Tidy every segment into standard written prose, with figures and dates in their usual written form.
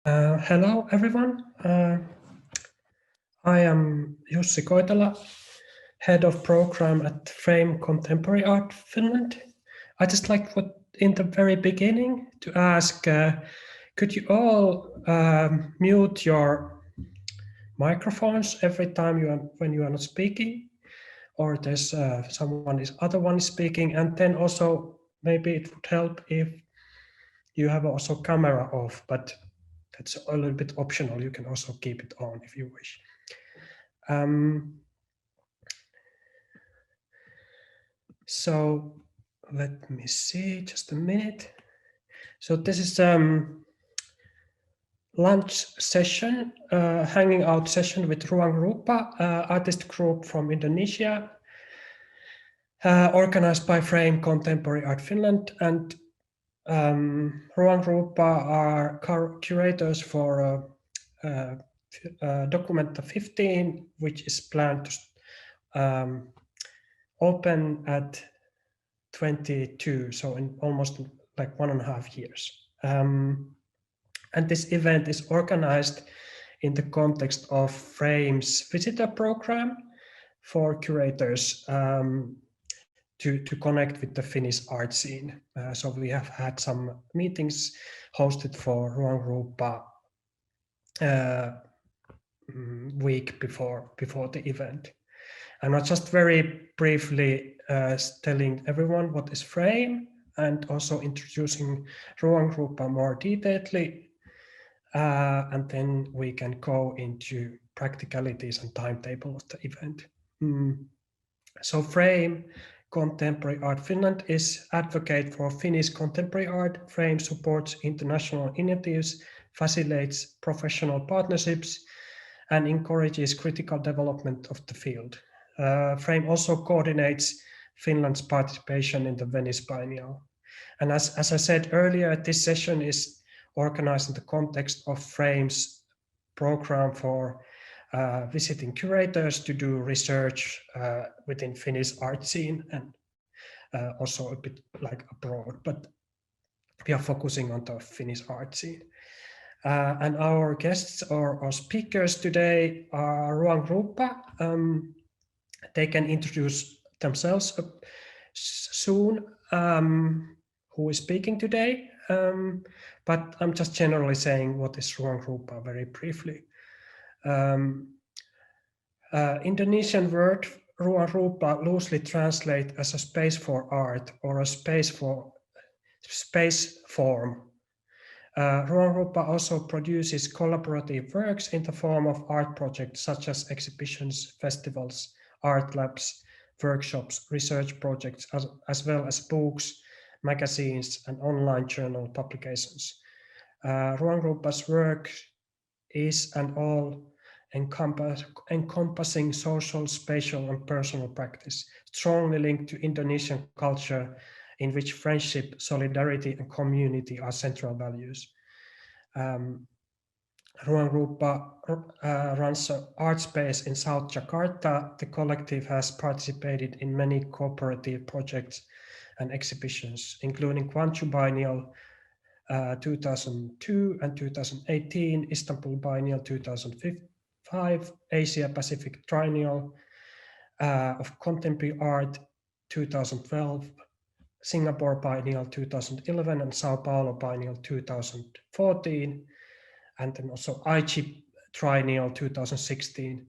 Hello, everyone. I am Jussi Koitala, Head of Program at Frame Contemporary Art Finland. I just like in the very beginning to ask, could you all mute your microphones every time when you are not speaking, or there's other one is speaking, and then also maybe it would help if you have also camera off, but that's a little bit optional. You can also keep it on if you wish. So let me see, just a minute. So this is lunch session, hanging out session with Ruangrupa, artist group from Indonesia, organized by Frame Contemporary Art Finland, and Ruangrupa are curators for documenta 15, which is planned to open at 22, so in almost like 1.5 years. And this event is organized in the context of Frame's visitor program for curators to connect with the Finnish art scene. So we have had some meetings hosted for Ruangrupa week before the event. And I'm just very briefly telling everyone what is Frame and also introducing Ruangrupa more detailedly. And then we can go into practicalities and timetable of the event. So Frame Contemporary Art Finland is advocate for Finnish contemporary art. Frame supports international initiatives, facilitates professional partnerships, and encourages critical development of the field. Frame also coordinates Finland's participation in the Venice Biennial. And as I said earlier, this session is organized in the context of Frame's program for visiting curators to do research within Finnish art scene and also a bit like abroad, but we are focusing on the Finnish art scene. And our guests or our speakers today are Ruangrupa. They can introduce themselves soon, who is speaking today. But I'm just generally saying what is Ruangrupa very briefly. Indonesian word Ruangrupa loosely translate as a space for art or a space form. Ruangrupa also produces collaborative works in the form of art projects such as exhibitions, festivals, art labs, workshops, research projects, as well as books, magazines, and online journal publications. Ruangrupa's work is an all-encompassing social, spatial, and personal practice, strongly linked to Indonesian culture in which friendship, solidarity, and community are central values. Ruangrupa runs an art space in South Jakarta. The collective has participated in many cooperative projects and exhibitions, including Guangzhou Biennial 2002 and 2018, Istanbul Biennial 2005, Asia Pacific Triennial of Contemporary Art 2012, Singapore Biennial 2011, and Sao Paulo Biennial 2014, and then also Aichi Triennial 2016.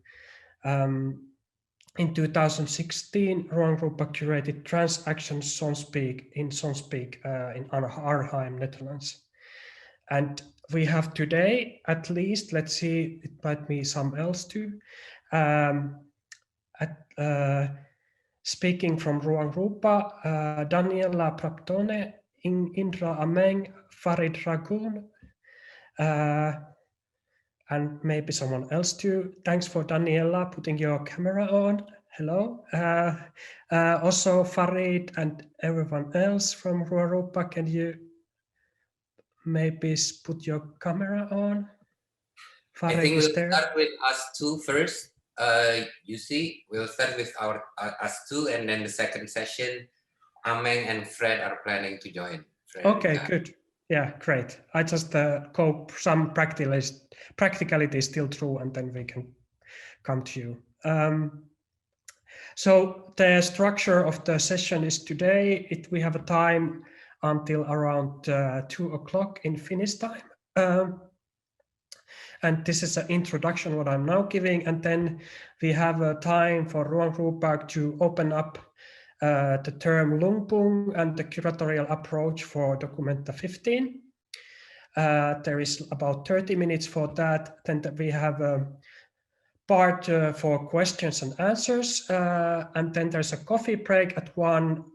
In 2016, Ruangrupa curated Transaction Sonspeak in Arnhem, Netherlands. And we have today, at least, let's see, it might be some else too, speaking from Ruangrupa, Daniella Praptono, Indra Ameng, Farid Rakun, and maybe someone else too. Thanks for Daniella putting your camera on. Hello. Also Farid and everyone else from Ruangrupa, can you maybe put your camera on? Farid, I think we'll start with us two first. You see, we'll start with our us two, and then the second session, Ameng and Fred are planning to join. Okay, good. Yeah, great. I just hope some practicality is still true, and then we can come to you. So the structure of the session is today, we have a time until around 2 o'clock in Finnish time. And this is an introduction, what I'm now giving. And then we have a time for Ruangrupa to open up the term Lumpung and the curatorial approach for Documenta 15. There is about 30 minutes for that. Then we have a part for questions and answers. And then there's a coffee break at 1.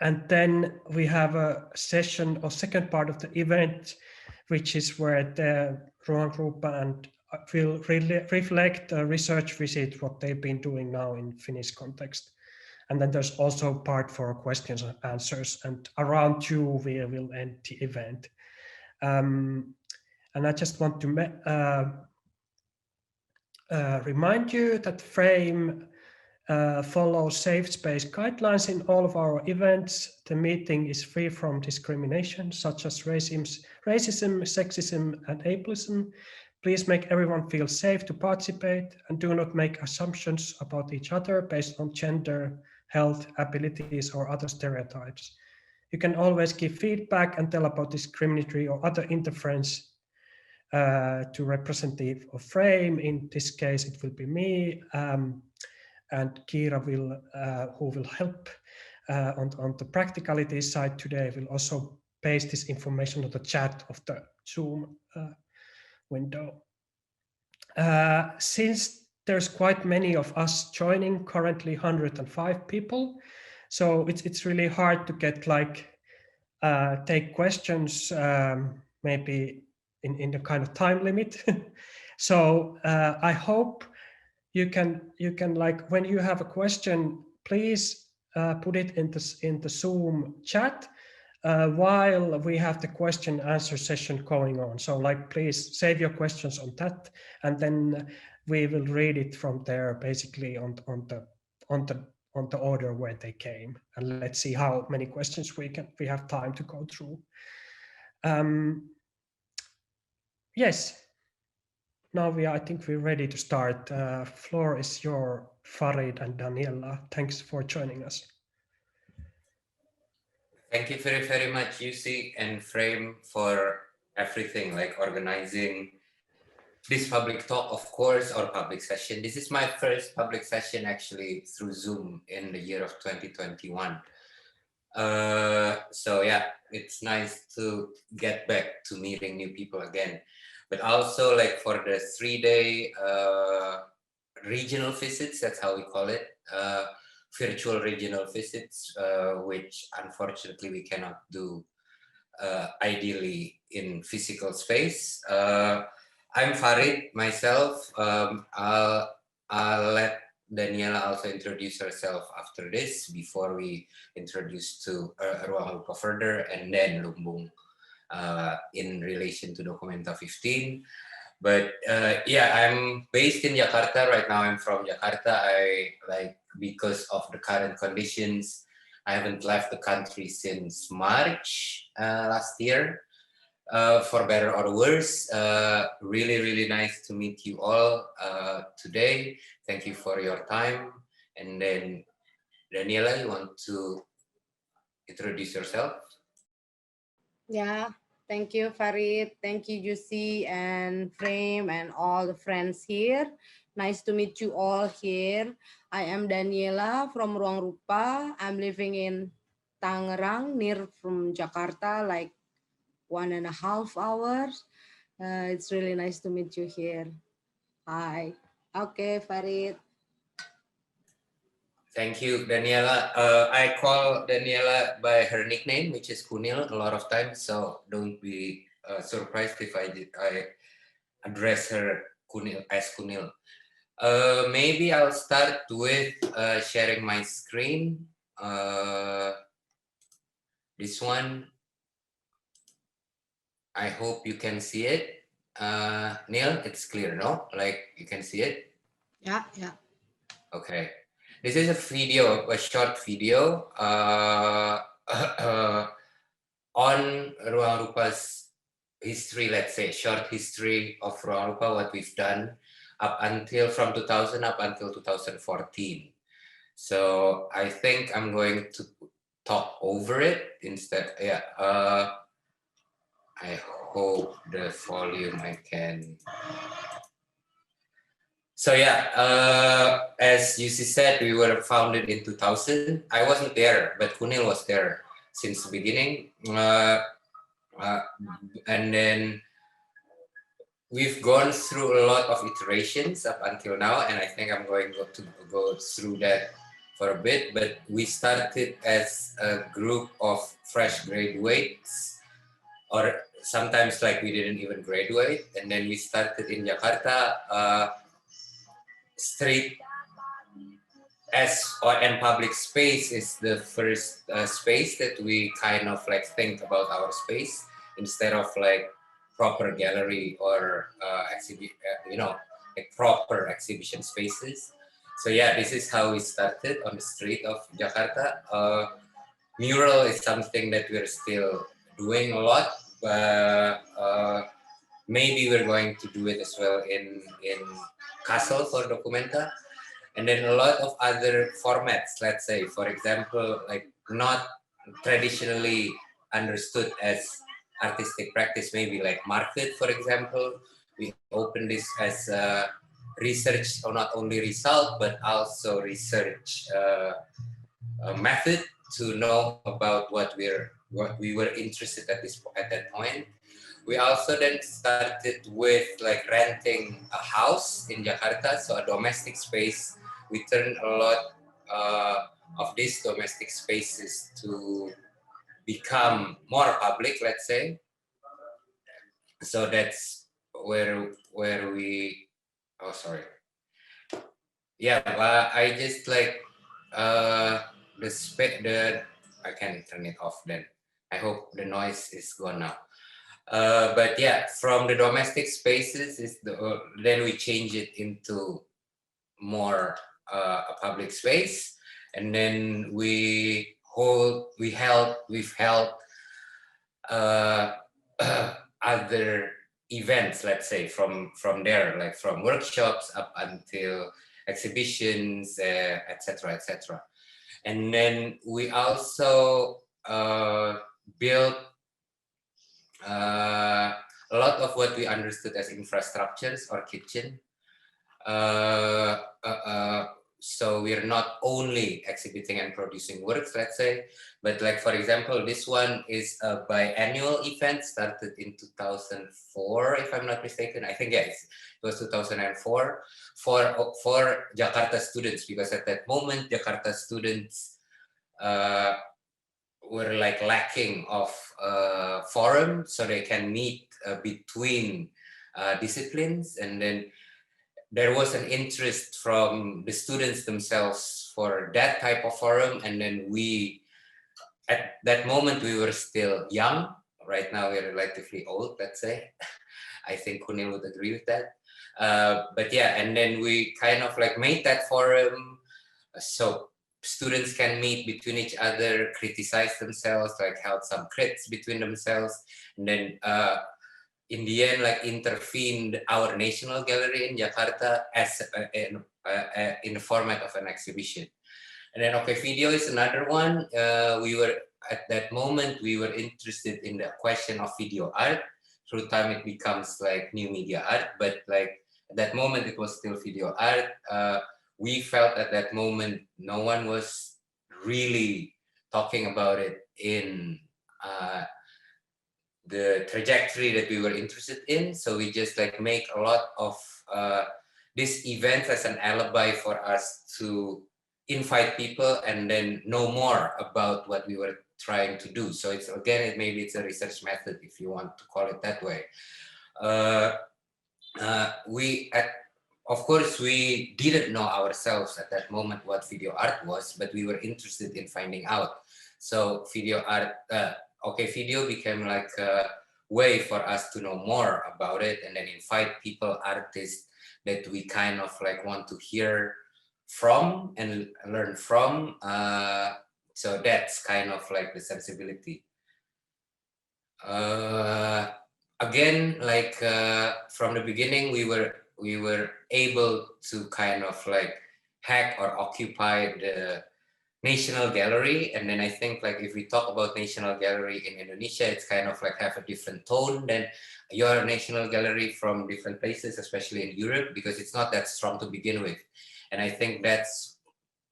And then we have a session or second part of the event, which is where the Ruangrupa and will reflect a research visit, what they've been doing now in Finnish context. And then there's also part for questions and answers, and around 2 we will end the event. And I just want to remind you that Frame follows safe space guidelines in all of our events. The meeting is free from discrimination, such as racism, sexism, and ableism. Please make everyone feel safe to participate and do not make assumptions about each other based on gender, health, abilities, or other stereotypes. You can always give feedback and tell about discriminatory or other interference to representative of Frame. In this case, it will be me. And Kira will, who will help on the practicality side today, will also paste this information on the chat of the Zoom window. Since there's quite many of us joining, currently 105 people, so it's really hard to get take questions maybe in the kind of time limit. So I hope you can when you have a question, please put it in the Zoom chat while we have the question answer session going on. So please save your questions on that, and then we will read it from there, basically on the order where they came, and let's see how many questions we have time to go through. Yes. Now I think we're ready to start. Floor is your, Farid and Daniella. Thanks for joining us. Thank you very, very much, UC and Frame, for everything, like organizing this public talk, of course, or public session. This is my first public session actually through Zoom in the year of 2021. So yeah, it's nice to get back to meeting new people again. But also for the 3-day regional visits, that's how we call it, virtual regional visits, which unfortunately we cannot do ideally in physical space. I'm Farid myself. I'll let Daniella also introduce herself after this, before we introduce to Ruangrupa further, and then Lumbung in relation to Documenta 15. But yeah, I'm based in Jakarta right now. I'm from Jakarta. Because of the current conditions, I haven't left the country since March last year. For better or worse, really, really nice to meet you all today. Thank you for your time. And then, Daniella, you want to introduce yourself? Yeah, thank you, Farid. Thank you, Jussi and Frame and all the friends here. Nice to meet you all here. I am Daniella from Ruangrupa. I'm living in Tangerang, near from Jakarta, 1.5 hours. It's really nice to meet you here. Hi. Okay, Farid. Thank you, Daniella. I call Daniella by her nickname, which is Kunil, a lot of times, so don't be surprised if I address her Kunil as Kunil. Maybe I'll start with sharing my screen. This one, I hope you can see it. Neil, it's clear, no? You can see it? Yeah. Okay. This is a short video. history, let's say short history of Ruangrupa, what we've done up until from 2000 up until 2014. So I think I'm going to talk over it instead. Yeah, I hope the volume I can. So yeah, as Yusi said, we were founded in 2000. I wasn't there, but Kunil was there since the beginning. And then we've gone through a lot of iterations up until now, and I think I'm going to go through that for a bit. But we started as a group of fresh graduates, or sometimes like we didn't even graduate, and then we started in Jakarta. Street and public space is the first space that we kind of like think about our space instead of like proper gallery or like proper exhibition spaces. So yeah, this is how we started on the street of Jakarta. Mural is something that we're still doing a lot, but maybe we're going to do it as well in Castle for Documenta. And then a lot of other formats, let's say, for example, like not traditionally understood as artistic practice, maybe like market, for example. We open this as a research, or not only result, but also research method to know about what we were interested at that point. We also then started with like renting a house in Jakarta, so a domestic space. We turned a lot of these domestic spaces to become more public, let's say. So that's where we. Oh, sorry. Yeah, I just like I can turn it off then. I hope the noise is gone now. But yeah, from the domestic spaces then we change it into more a public space, and then we've held other events, let's say from there, like from workshops up until exhibitions, etc., etc. And then we also built a lot of what we understood as infrastructures or kitchen. So we're not only exhibiting and producing works, let's say, but like, for example, this one is a biannual event started in 2004, if I'm not mistaken. I think, yes, it was 2004 for Jakarta students, because at that moment, Jakarta students were like lacking of forum, so they can meet between disciplines. And then there was an interest from the students themselves for that type of forum. And then at that moment, we were still young. Right now, we're relatively old, let's say. I think Kunil would agree with that. But yeah, and then we kind of like made that forum so students can meet between each other, criticize themselves, like held some crits between themselves. And then in the end, like intervened our National Gallery in Jakarta as in the format of an exhibition. And then okay, video is another one. We were at that moment, we were interested in the question of video art. Through time, it becomes like new media art, but like at that moment, it was still video art. We felt at that moment, no one was really talking about it in the trajectory that we were interested in. So we just like make a lot of this event as an alibi for us to invite people and then know more about what we were trying to do. So it's, again, maybe it's a research method if you want to call it that way. Of course, we didn't know ourselves at that moment what video art was, but we were interested in finding out. So video art, video became like a way for us to know more about it and then invite people, artists that we kind of like want to hear from and learn from. So that's kind of like the sensibility. again, like from the beginning, we were able to kind of like hack or occupy the National Gallery. And then I think like if we talk about National Gallery in Indonesia, it's kind of like have a different tone than your National Gallery from different places, especially in Europe, because it's not that strong to begin with. And I think that's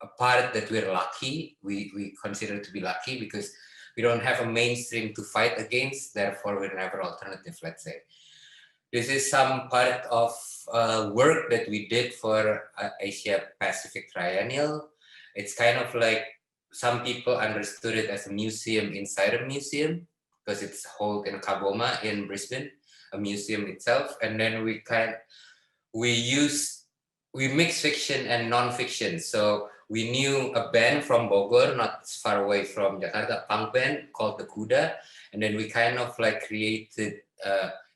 a part that we're lucky, we consider to be lucky, because we don't have a mainstream to fight against, therefore we're never alternative, let's say. This is some part of work that we did for Asia Pacific Triennial. It's kind of like some people understood it as a museum inside a museum, because it's held in Kaboma in Brisbane, a museum itself. And then we mix fiction and non-fiction. So we knew a band from Bogor, not far away from Jakarta, punk band called the Kuda. And then we kind of like created,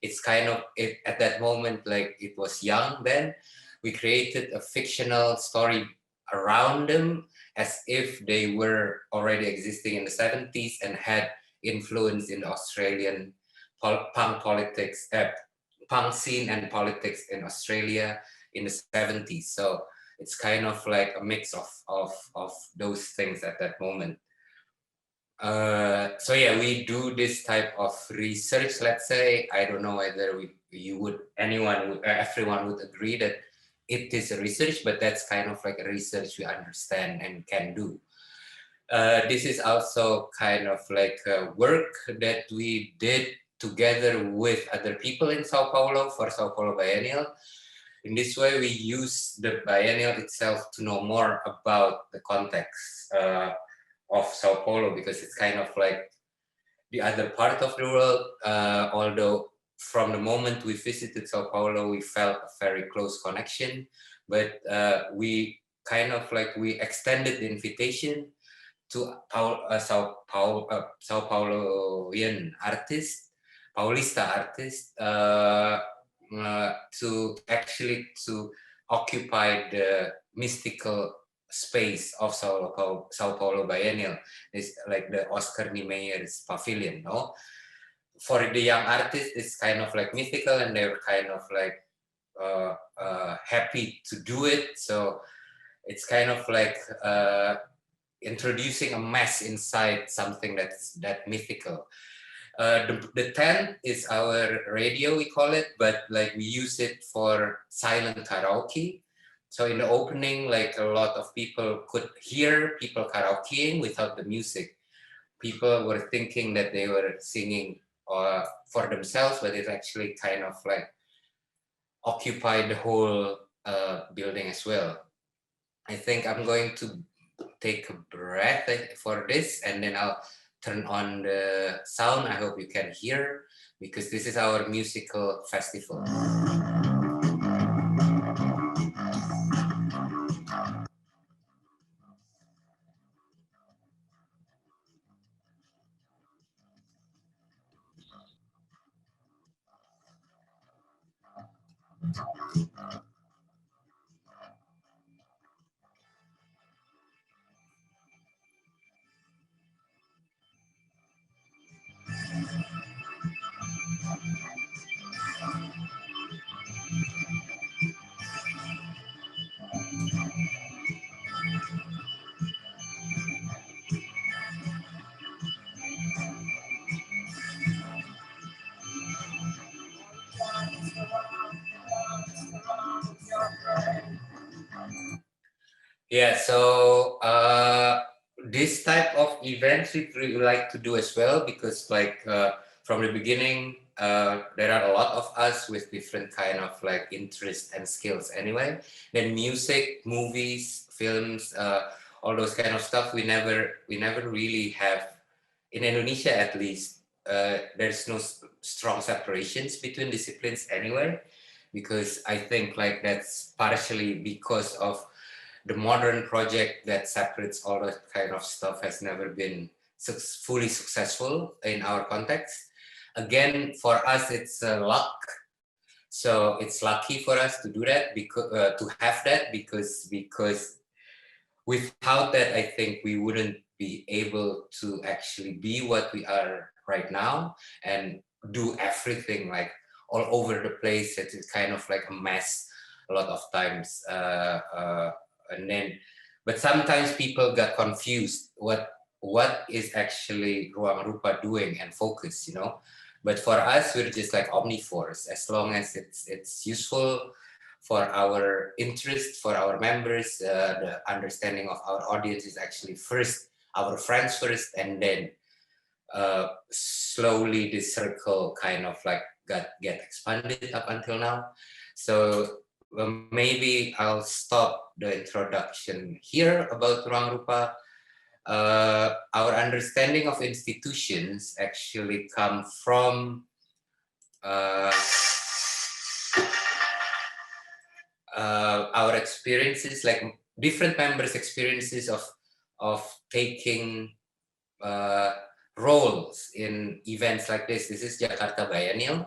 it's kind of, at that moment, like it was young then, we created a fictional story around them as if they were already existing in the 70s and had influence in the Australian punk politics, punk scene and politics in Australia in the 70s. So it's kind of like a mix of those things at that moment. So yeah, we do this type of research, let's say. I don't know whether everyone would agree that it is a research, but that's kind of like a research we understand and can do. This is also kind of like work that we did together with other people in Sao Paulo for Sao Paulo Biennial. In this way, we use the biennial itself to know more about the context of Sao Paulo, because it's kind of like the other part of the world. Although from the moment we visited Sao Paulo, we felt a very close connection, but we kind of like, we extended the invitation to Sao Pauloian artists, Paulista artists, to occupy the mystical space of Sao Paulo Biennial. It's like the Oscar Niemeyer's pavilion, no? For the young artists, it's kind of like mythical, and they were kind of like happy to do it. So it's kind of like introducing a mess inside something that mythical. The tent is our radio, we call it, but like we use it for silent karaoke. So in the opening, like a lot of people could hear people karaokeing without the music. People were thinking that they were singing for themselves, but it actually kind of like occupied the whole building as well. I think I'm going to take a breath for this, and then I'll turn on the sound. I hope you can hear, because this is our musical festival. Yeah, so this type of events we really like to do as well, because like from the beginning, there are a lot of us with different kind of like interests and skills anyway. Then music, movies, films, all those kind of stuff, we never really have, in Indonesia at least, there's no strong separations between disciplines anyway, because I think like that's partially because of the modern project that separates all that kind of stuff has never been fully successful in our context. Again, for us, it's luck. So it's lucky for us to do that, because to have that, because without that, I think we wouldn't be able to actually be what we are right now and do everything like all over the place. It's kind of like a mess a lot of times. And then, but sometimes people got confused what is actually Ruangrupa doing and focus, you know. But for us, we're just like omnivores. As long as it's useful for our interest, for our members, the understanding of our audience is actually first, our friends first, and then slowly this circle kind of like get expanded up until now. So maybe I'll stop the introduction here about Ruangrupa. Our understanding of institutions actually come from our experiences, like different members' experiences of taking roles in events like this. This is Jakarta Biennial.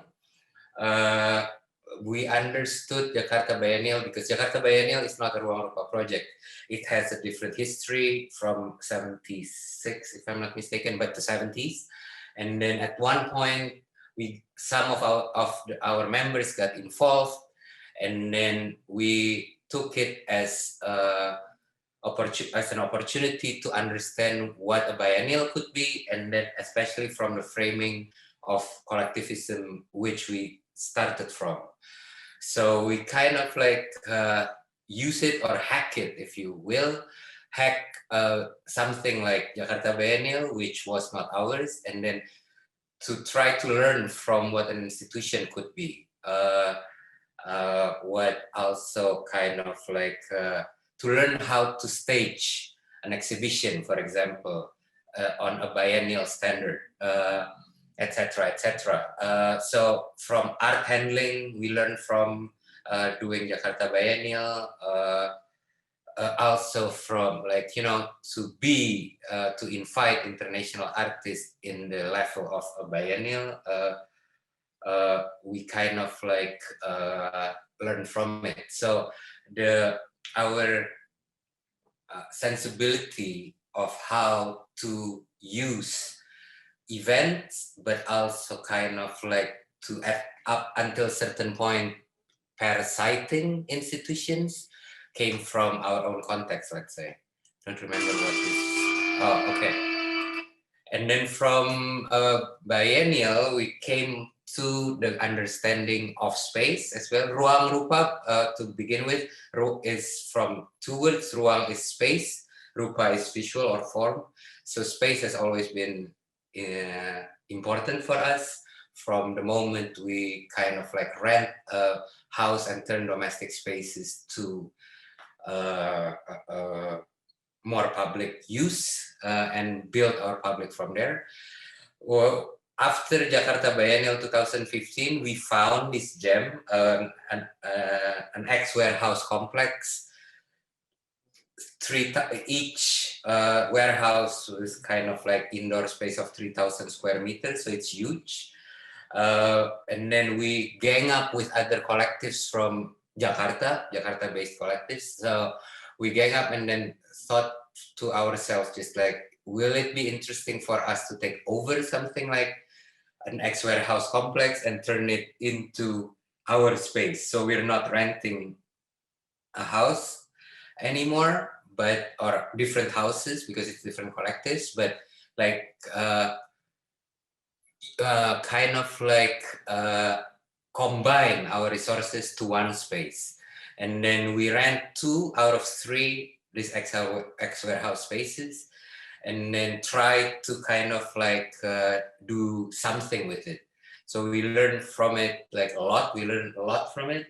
We understood Jakarta Biennial because Jakarta Biennial is not a Ruangrupa project. It has a different history from 76, if I'm not mistaken, but the 70s. And then at one point, some of our members got involved, and then we took it as an opportunity to understand what a biennial could be, and then especially from the framing of collectivism, which we started from. So we kind of like use it or hack it, if you will, hack something like Jakarta Biennial, which was not ours, and then to try to learn from what an institution could be. What also kind of like to learn how to stage an exhibition, for example, on a biennial standard, etc., etc. So from art handling, we learn from doing Jakarta Biennial, also from like, you know, to invite international artists in the level of a biennial. We kind of like learn from it. So our sensibility of how to use events, but also kind of like to up until a certain point parasiting institutions came from our own context, let's say. Don't remember what this. Oh, okay. And then from biennial, we came to the understanding of space as well. Ruangrupa, to begin with, is from two words. Ruang is space, rupa is visual or form. So space has always been important for us from the moment we kind of like rent a house and turn domestic spaces to more public use and build our public from there. Well, after Jakarta Biennial 2015, we found this gem, an ex-warehouse complex. Each warehouse was kind of like indoor space of 3,000 square meters, so it's huge. And then we gang up with other collectives from Jakarta-based collectives. So we gang up and then thought to ourselves, just like, will it be interesting for us to take over something like an ex-warehouse complex and turn it into our space? So we're not renting a house anymore, or different houses because it's different collectives, but like kind of like combine our resources to one space. And then we rent 2 out of 3 these ex-warehouse spaces, and then try to kind of like do something with it. So we learn from it like a lot. We learned a lot from it.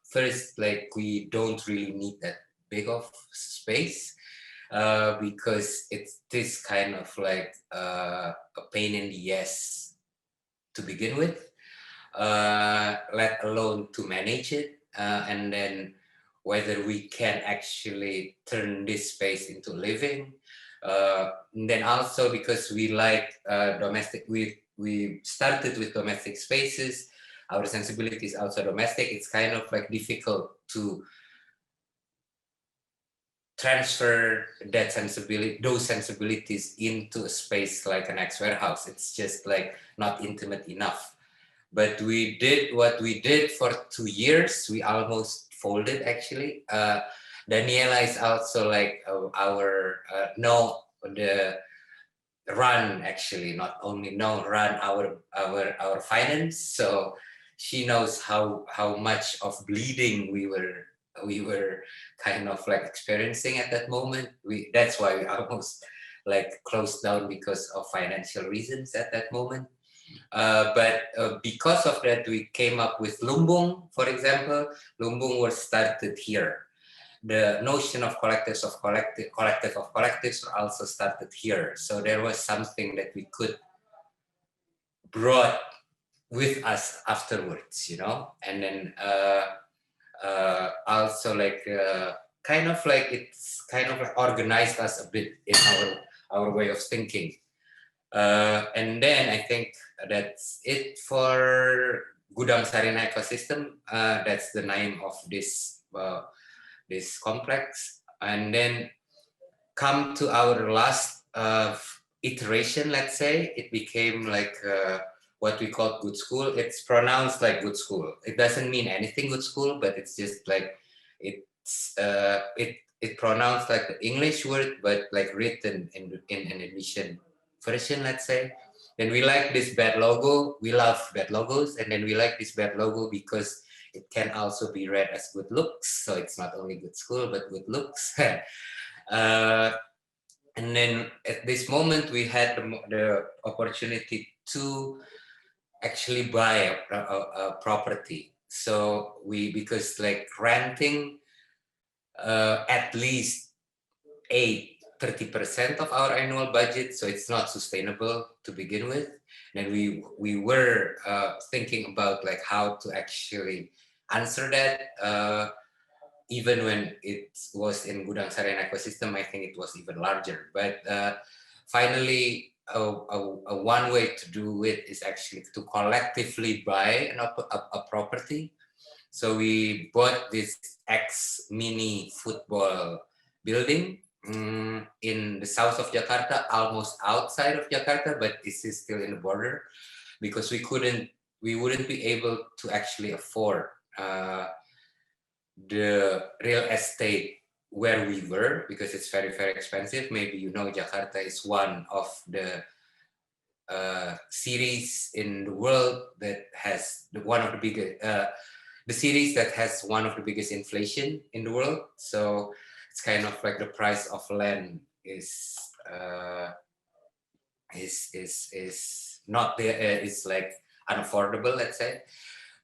First, like we don't really need that big of space because it's this kind of like a pain in the ass to begin with, let alone to manage it, and then whether we can actually turn this space into living. And then also because we like domestic, we started with domestic spaces, our sensibility is also domestic, it's kind of like difficult to transfer that sensibility, those sensibilities into a space like an ex warehouse. It's just like not intimate enough. But we did what we did for 2 years. We almost folded actually. Daniella is also like the run actually, not only run our finance. So she knows how much of bleeding we were kind of like experiencing at that moment. That's why we almost like closed down because of financial reasons at that moment. But because of that, we came up with Lumbung, for example. Lumbung was started here. The notion of collective of collectives were also started here. So there was something that we could brought with us afterwards, you know, and then also like kind of like it's kind of like organized us a bit in our way of thinking. And then I think that's it for Gudang Sarina ecosystem. That's the name of this complex. And then come to our last iteration, let's say, it became like what we call good school. It's pronounced like good school. It doesn't mean anything good school, but it's just like it's it pronounced like the English word, but like written in an Indonesian version, let's say. Then we like this bad logo. We love bad logos, and then we like this bad logo because it can also be read as good looks. So it's not only good school, but good looks. And then at this moment, we had the opportunity to actually buy a property. So because like renting at least 30% of our annual budget, so it's not sustainable to begin with. And we were thinking about like how to actually answer that. Even when it was in Gudang Sarina ecosystem, I think it was even larger. But finally, a one way to do it is actually to collectively buy a property. So we bought this mini football building in the south of Jakarta, almost outside of Jakarta, but this is still in the border because we wouldn't be able to actually afford the real estate where we were because it's very, very expensive. Maybe you know Jakarta is one of the cities in the world that has the cities that has one of the biggest inflation in the world. So it's kind of like the price of land is not there. It's like unaffordable, let's say.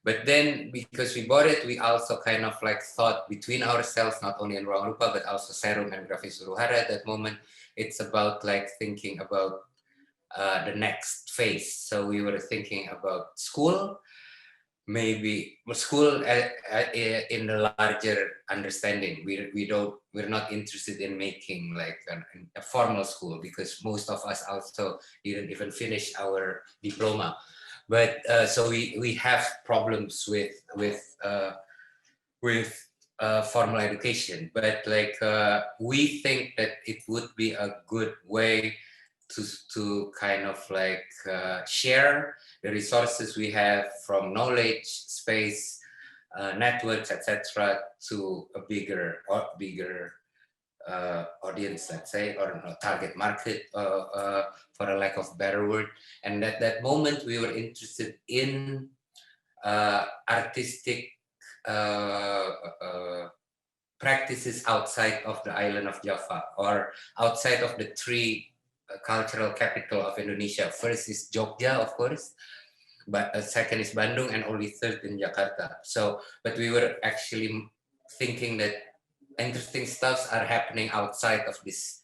But then, because we bought it, we also kind of like thought between ourselves, not only in Ruangrupa, but also Serum and Grafis Suruhara at that moment. It's about like thinking about the next phase. So we were thinking about school, maybe school in the larger understanding. We're not interested in making like a formal school because most of us also didn't even finish our diploma. But so we have problems with formal education. But like we think that it would be a good way to kind of like share the resources we have from knowledge, space, networks, etc., to a bigger audience, let's say, or target market, for a lack of better word. And at that moment, we were interested in artistic practices outside of the island of Java or outside of the three cultural capital of Indonesia. First is Jogja, of course, but second is Bandung, and only third in Jakarta. So, but we were actually thinking that interesting stuffs are happening outside of this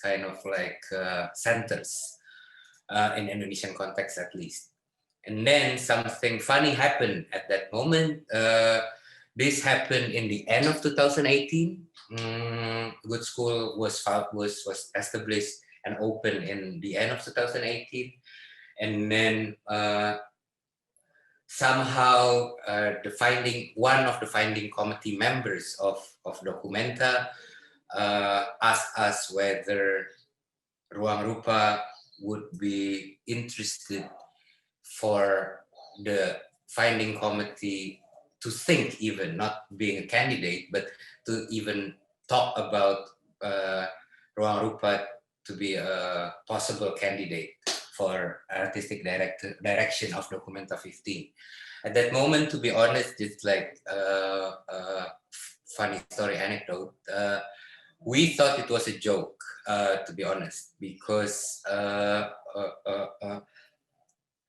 kind of like centers in Indonesian context, at least. And then something funny happened at that moment. This happened in the end of 2018. Good School was established and opened in the end of 2018, and then somehow one of the finding committee members of Documenta asked us whether Ruangrupa would be interested for the finding committee to think, even not being a candidate, but to even talk about Ruangrupa to be a possible candidate for artistic direction of Documenta 15. At that moment, to be honest, it's like a funny story anecdote. We thought it was a joke, to be honest, because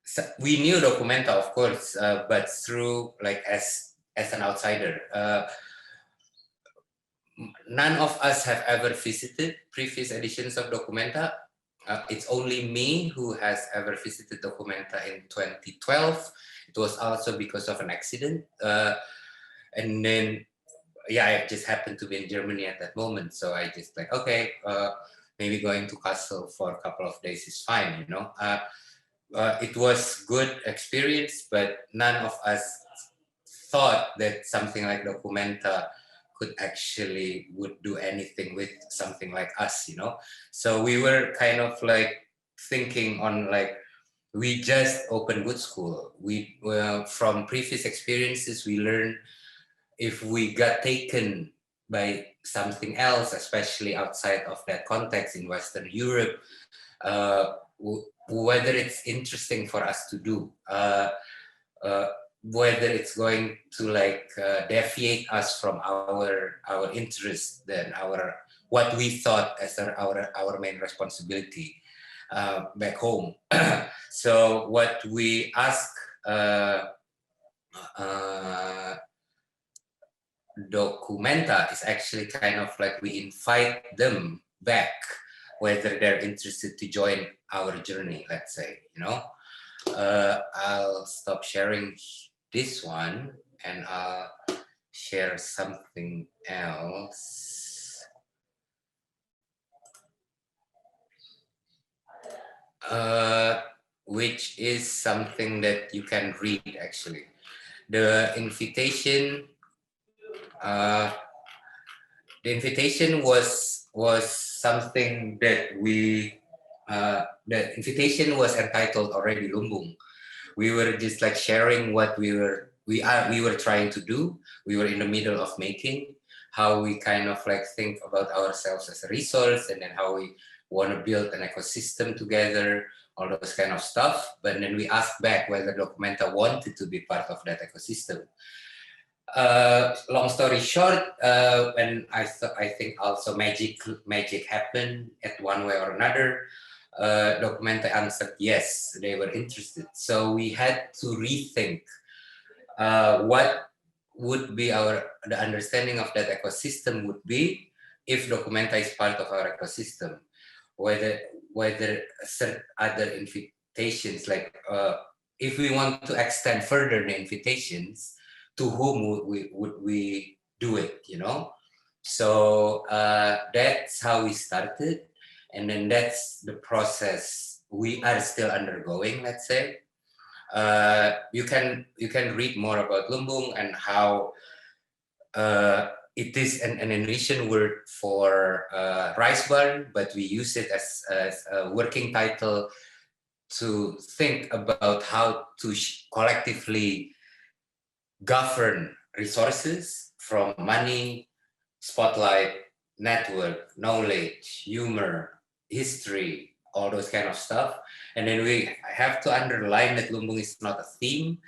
so we knew Documenta, of course, but through like as an outsider. None of us have ever visited previous editions of Documenta. It's only me who has ever visited Documenta in 2012. It was also because of an accident. And then, yeah, I just happened to be in Germany at that moment. So I just like, okay, maybe going to Kassel for a couple of days is fine, you know. It was good experience, but none of us thought that something like Documenta could actually would do anything with something like us, you know. So we were kind of like thinking on like, we just opened good school. We from previous experiences we learned if we got taken by something else, especially outside of that context in Western Europe, whether it's interesting for us to do, whether it's going to like deviate us from our interest, then what we thought as our main responsibility back home. So what we ask Documenta is actually kind of like we invite them back, whether they're interested to join our journey, let's say, you know. I'll stop sharing this one and I'll share something else. Which is something that you can read actually. The invitation was something that the invitation was entitled already Lumbung. We were just like sharing what we were trying to do. We were in the middle of making, how we kind of like think about ourselves as a resource, and then how we want to build an ecosystem together, all those kind of stuff. But then we asked back whether Documenta wanted to be part of that ecosystem. Long story short, and I think also magic happened at one way or another. Documenta answered yes, they were interested. So we had to rethink what would be the understanding of that ecosystem would be if Documenta is part of our ecosystem. Whether certain other invitations, like if we want to extend further the invitations, to whom would we do it, you know? So that's how we started. And then that's the process we are still undergoing, let's say. You can read more about Lumbung and how it is an Indonesian word for rice barn, but we use it as a working title to think about how to collectively govern resources from money, spotlight, network, knowledge, humor, history, all those kind of stuff. And then we have to underline that Lumbung is not a theme,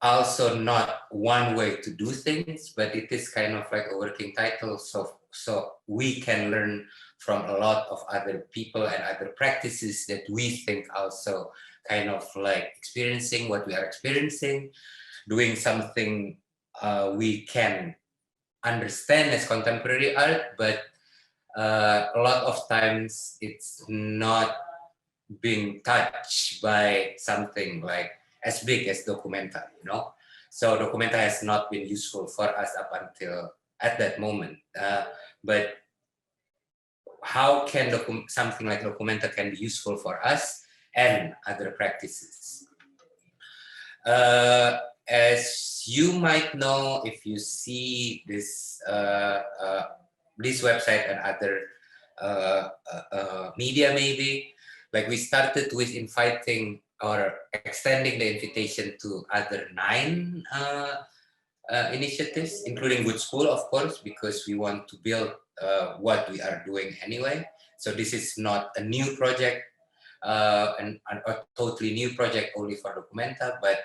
also not one way to do things, but it is kind of like a working title. So we can learn from a lot of other people and other practices that we think also kind of like experiencing what we are experiencing, doing something we can understand as contemporary art, but a lot of times it's not being touched by something like as big as Documenta, you know. So Documenta has not been useful for us up until at that moment. But how can something like Documenta can be useful for us and other practices? As you might know, if you see this this website and other media, maybe, like we started with inviting or extending the invitation to other 9 initiatives, including Good School, of course, because we want to build what we are doing anyway. So this is not a new project, and a totally new project only for Documenta, but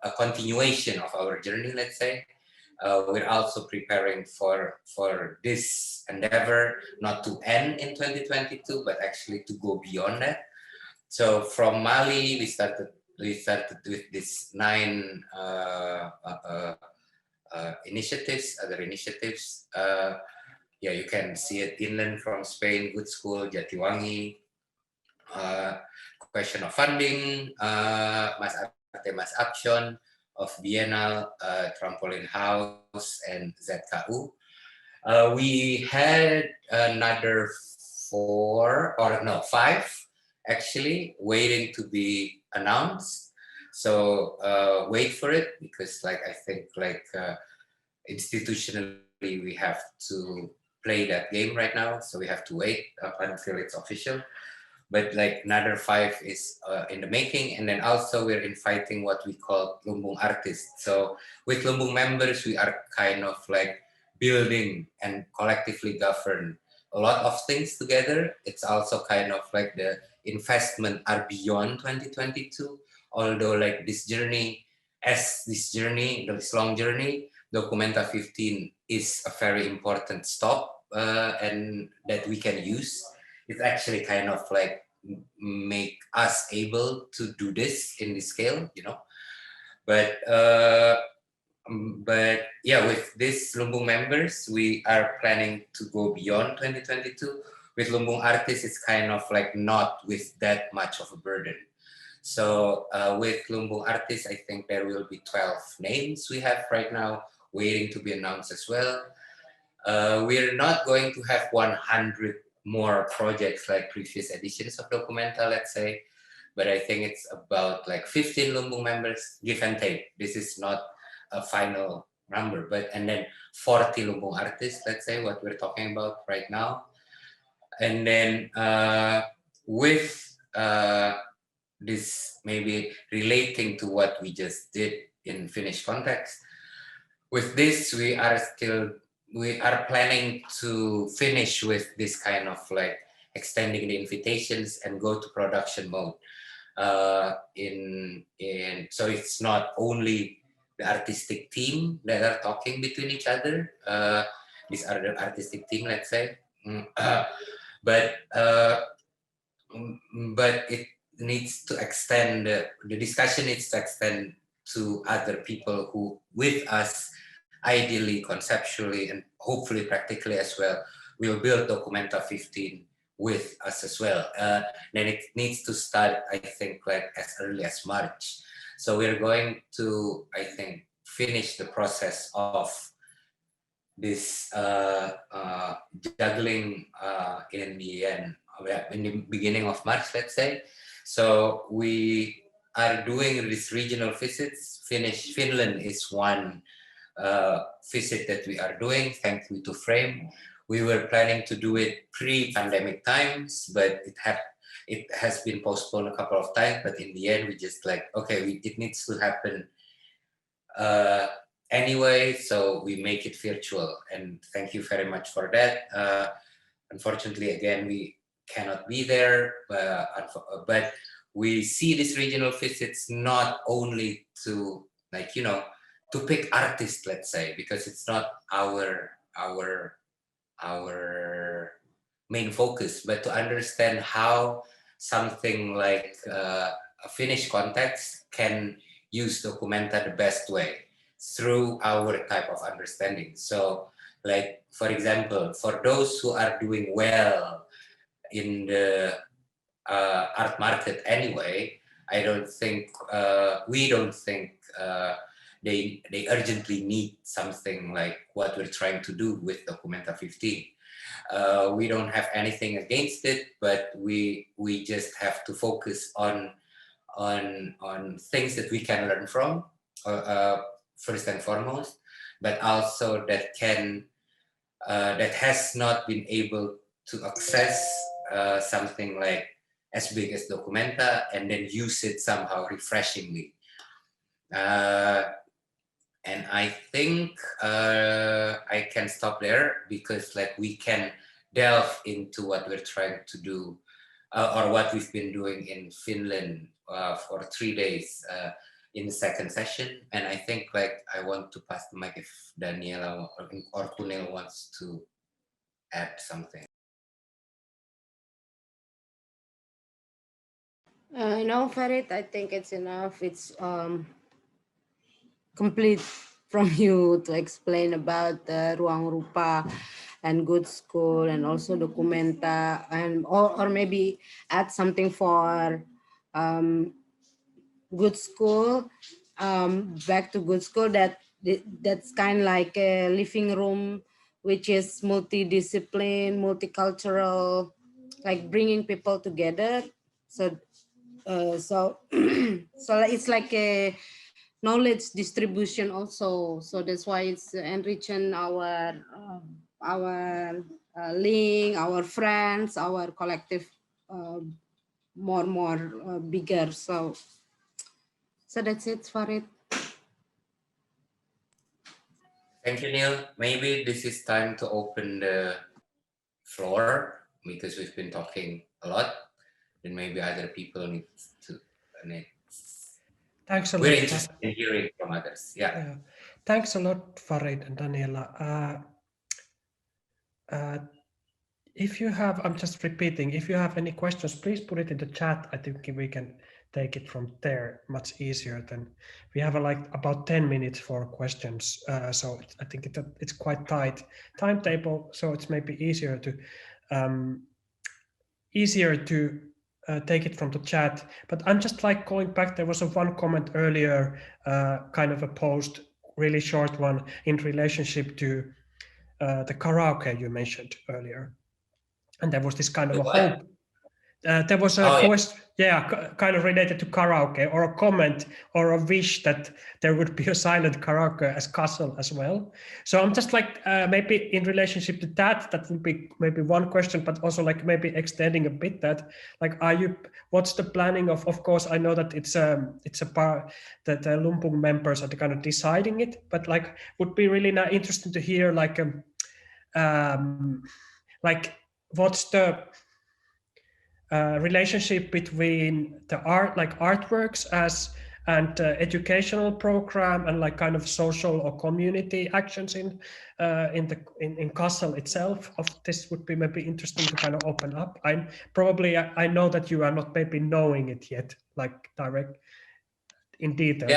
a continuation of our journey, let's say. We're also preparing for this endeavor not to end in 2022, but actually to go beyond that. So from Mali, we started with this 9 initiatives, other initiatives. Yeah, you can see it inland from Spain, Good School, Jatiwangi, question of funding, Mas Arte Mas Action of Biennale, Trampoline House, and ZKU. We had another 5 actually waiting to be announced. So wait for it, because like I think like institutionally we have to play that game right now. So we have to wait up until it's official. But like another 5 is in the making. And then also we're inviting what we call Lumbung artists. So with Lumbung members, we are kind of like building and collectively govern a lot of things together. It's also kind of like the investment are beyond 2022. Although like this long journey, Documenta 15 is a very important stop and that we can use. It actually kind of like make us able to do this in this scale, you know. But yeah, with this Lumbung members, we are planning to go beyond 2022. With Lumbung artists, it's kind of like not with that much of a burden. So with Lumbung artists, I think there will be 12 names we have right now waiting to be announced as well. We're not going to have 100 more projects like previous editions of Documenta, let's say, but I think it's about like 15 Lumbung members, give and take. This is not a final number, but and then 40 Lumbung artists, let's say, what we're talking about right now. And then with this maybe relating to what we just did in Finnish context, with this we are planning to finish with this kind of like extending the invitations and go to production mode. So it's not only the artistic team that are talking between each other. These are the artistic team, let's say, but it needs to extend. The discussion needs to extend to other people who, with us, ideally, conceptually, and hopefully practically as well, will build Documenta 15 with us as well. Then it needs to start, I think, like as early as March. So we're going to, I think, finish the process of this juggling in the beginning of March, let's say. So we are doing these regional visits. Finland is one visit that we are doing, thank you to Frame. We were planning to do it pre-pandemic times, but it has been postponed a couple of times. But in the end, we just like, okay, it needs to happen anyway, so we make it virtual. And thank you very much for that. Unfortunately, again, we cannot be there, but we see these regional visits not only to like, you know, to pick artists, let's say, because it's not our main focus, but to understand how something like a Finnish context can use Documenta the best way through our type of understanding. So, like, for example, for those who are doing well in the art market anyway, we don't think they urgently need something like what we're trying to do with Documenta 15. We don't have anything against it, but we just have to focus on on things that we can learn from, first and foremost, but also that that has not been able to access something like as big as Documenta and then use it somehow refreshingly. And I think I can stop there, because like we can delve into what we're trying to do, or what we've been doing in Finland for 3 days in the second session. And I think like I want to pass the mic if Daniella or Kunil wants to add something. No, Farid, I think it's enough. It's complete from you to explain about the Ruangrupa and Good School and also Documenta, and or maybe add something for Good School. Back to Good School, that's kind of like a living room which is multidiscipline, multicultural, like bringing people together. So so it's like a knowledge distribution also. So that's why it's enriching our link, our friends, our collective more bigger. So that's it for it. Thank you, Neil. Maybe this is time to open the floor, because we've been talking a lot, and maybe other people need to. Thanks a lot. We're interested in hearing from others. Yeah. Thanks a lot, Farid and Daniella. If you have, I'm just repeating, if you have any questions, please put it in the chat. I think we can take it from there much easier than we have like about 10 minutes for questions. So I think it's quite tight timetable. So it's maybe easier to take it from the chat. But I'm just like going back. There was one comment earlier, kind of a post, really short one, in relationship to the karaoke you mentioned earlier. And there was this kind of a hope. There was a question, kind of related to karaoke, or a comment or a wish that there would be a silent karaoke as castle as well. So I'm just like, maybe in relationship to that would be maybe one question, but also like maybe extending a bit that, like, what's the planning of course, I know that it's a part that the Lumpung members are kind of deciding it, but like, would be really interesting to hear like what's the relationship between the artworks and educational program and like kind of social or community actions in Kassel itself. This would be maybe interesting to kind of open up. I know that you are not maybe knowing it yet, like direct in detail.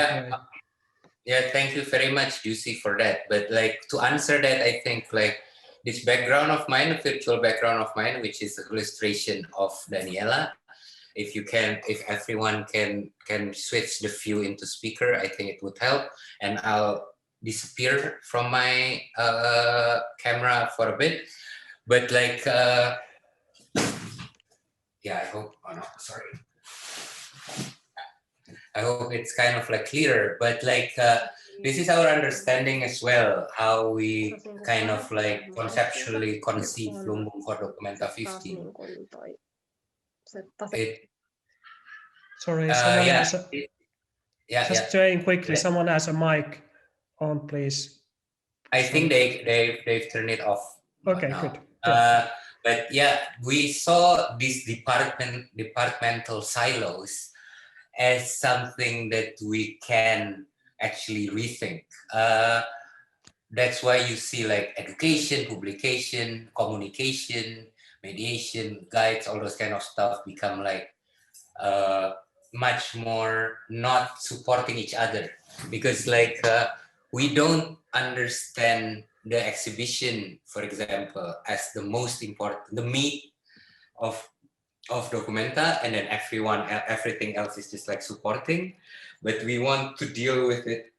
Yeah, thank you very much, Juicy, for that. But like, to answer that, I think like this background of mine, a virtual background of mine, which is an illustration of Daniella. If everyone can switch the view into speaker, I think it would help. And I'll disappear from my camera for a bit. But like, I hope, sorry. I hope it's kind of like clearer, but like, this is our understanding as well, how we kind of like conceptually conceive Lumbung for Documenta 15. Sorry, someone saying quickly, someone has a mic on, please. I think they've turned it off. Okay, good. But yeah, we saw these departmental silos as something that we can actually rethink. That's why you see like education, publication, communication, mediation, guides, all those kind of stuff become like much more not supporting each other, because like we don't understand the exhibition, for example, as the most important, the meat of Documenta, and then everything else is just like supporting, but we want to deal with it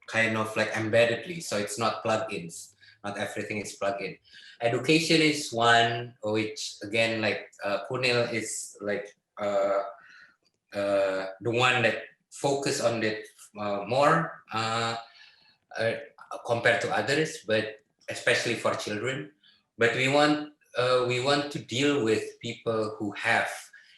kind of like embeddedly, so it's not plugins. Not everything is plug-in. Education is one, which again, like Kunil is like the one that focus on it more compared to others, but especially for children. But we want to deal with people who have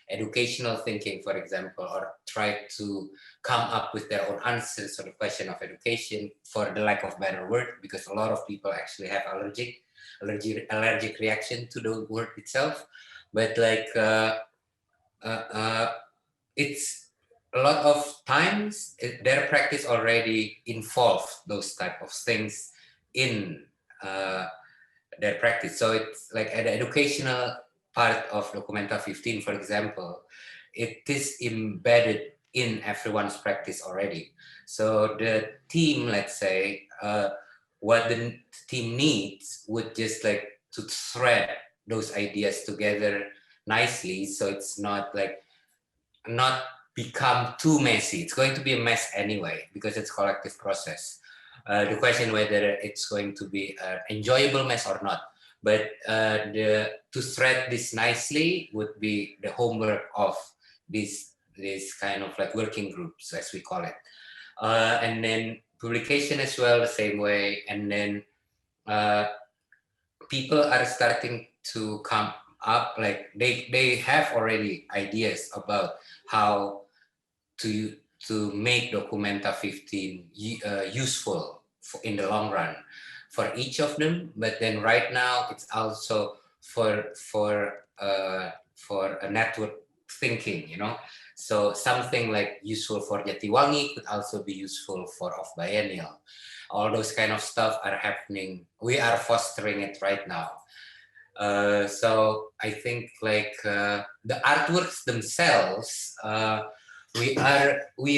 educational thinking, for example, or try to come up with their own answers on the question of education, for the lack of better word, because a lot of people actually have allergic reaction to the word itself. But like it's a lot of times their practice already involve those type of things in their practice. So it's like an educational part of Documenta 15, for example, it is embedded in everyone's practice already. So the team, let's say, what the team needs would just like to thread those ideas together nicely, so it's not become too messy. It's going to be a mess anyway because it's collective process. The question whether it's going to be an enjoyable mess or not, but to thread this nicely would be the homework of this kind of like working groups, as we call it, and then publication as well the same way, and then people are starting to come up, like they have already ideas about how to make Documenta 15 useful in the long run for each of them. But then right now it's also for a network thinking, you know. So something like useful for Jatiwangi could also be useful for off biennial. All those kind of stuff are happening. We are fostering it right now. So I think like the artworks themselves, we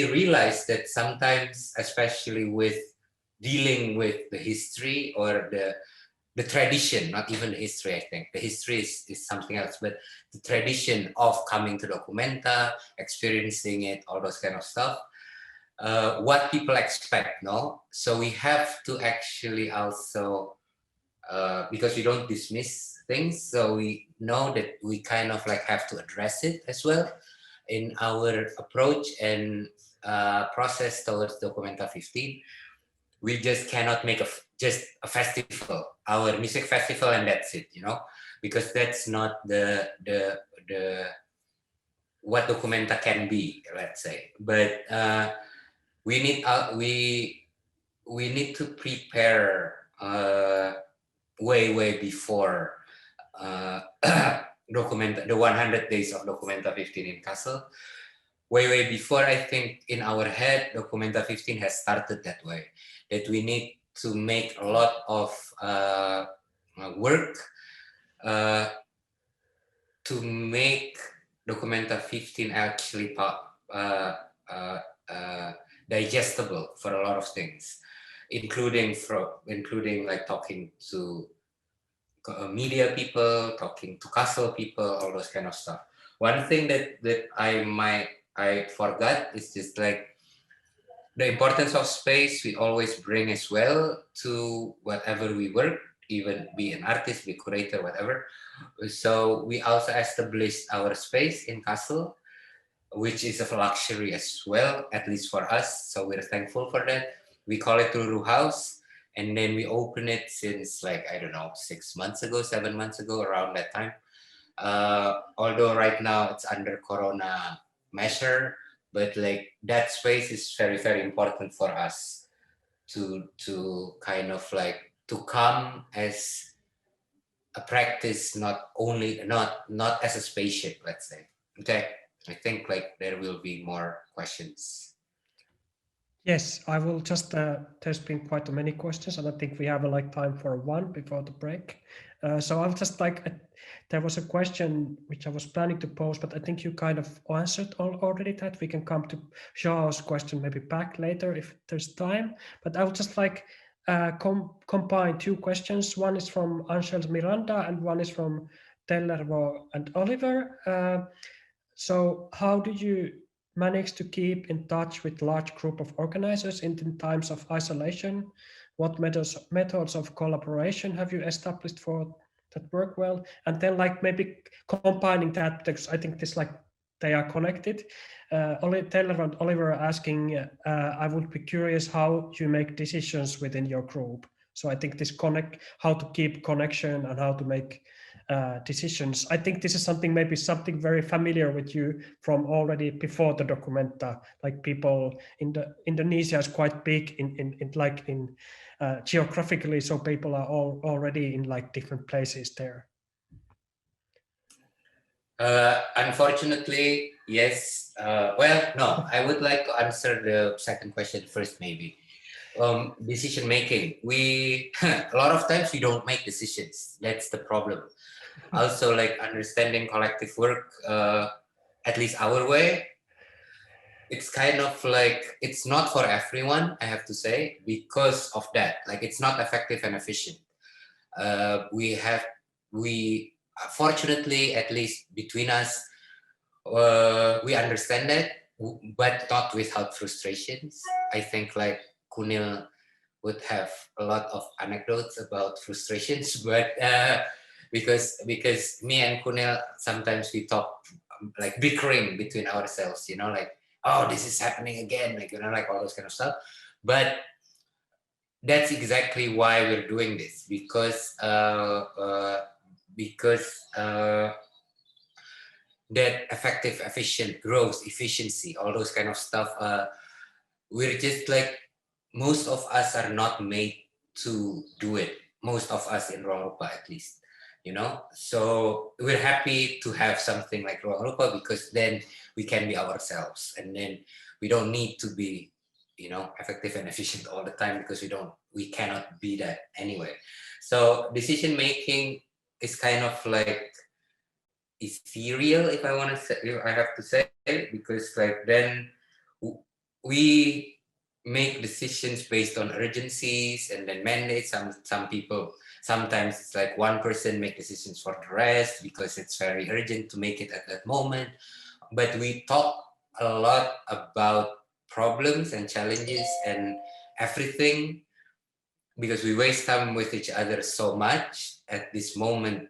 realize that sometimes, especially with dealing with the history or the tradition, not even the history, I think the history is something else, but the tradition of coming to Documenta, experiencing it, all those kind of stuff, what people expect, no? So we have to actually also, because we don't dismiss things, so we know that we kind of like have to address it as well in our approach and process towards Documenta 15. We just cannot make just a festival, our music festival, and that's it, you know, because that's not the what Documenta can be, let's say. But we need to prepare way before Documenta, the 100 days of Documenta 15 in Kassel. Way before, I think in our head, Documenta 15 has started that way, that we need to make a lot of work to make Documenta 15 actually digestible for a lot of things, including like talking to media people, talking to Kassel people, all those kind of stuff. One thing that I forgot is just like the importance of space we always bring as well to whatever we work, even be an artist, be curator, whatever. So we also established our space in Kassel, which is a luxury as well, at least for us. So we're thankful for that. We call it Ruru House. And then we open it since like, I don't know, 6 months ago, 7 months ago, around that time. Although right now it's under Corona measure, but like that space is very important for us to kind of like to come as a practice, not as a spaceship, let's say. Okay, I think like there will be more questions. Yes, I will just, there's been quite many questions, and I think we have like time for one before the break. So I'll just like, there was a question which I was planning to pose, but I think you kind of answered already that. We can come to Joao's question maybe back later if there's time, but I will just like combine two questions. One is from Angel Miranda and one is from Tellervo and Oliver. So how do you manage to keep in touch with large group of organizers in times of isolation? What methods of collaboration have you established for that work well? And then like maybe combining that, because I think this like they are connected. Taylor and Oliver are asking, I would be curious how you make decisions within your group. So I think this how to keep connection and how to make decisions. I think this is something very familiar with you from already before the documenta. Like people in Indonesia is quite big in geographically, so people are all already in like different places there. Unfortunately, yes. Well, no, I would like to answer the second question first, maybe. Decision making. We a lot of times we don't make decisions. That's the problem. Also, like understanding collective work, at least our way. It's kind of like it's not for everyone, I have to say, because of that. Like it's not effective and efficient. We fortunately, at least between us, we understand that, but not without frustrations. I think like Kunil would have a lot of anecdotes about frustrations, but because me and Kunil sometimes we talk like bickering between ourselves, you know, like, oh, this is happening again, like, you know, like all those kind of stuff. But that's exactly why we're doing this, because that effective, efficient growth, efficiency, all those kind of stuff. We're just like, most of us are not made to do it. Most of us in Ruangrupa, at least, you know. So we're happy to have something like Ruangrupa because then we can be ourselves, and then we don't need to be, you know, effective and efficient all the time because we cannot be that anyway. So decision making is kind of like ethereal, if I want to say, if I have to say, because like then we make decisions based on urgencies and then mandates. Some people, sometimes it's like one person make decisions for the rest because it's very urgent to make it at that moment. But we talk a lot about problems and challenges and everything because we waste time with each other so much at this moment.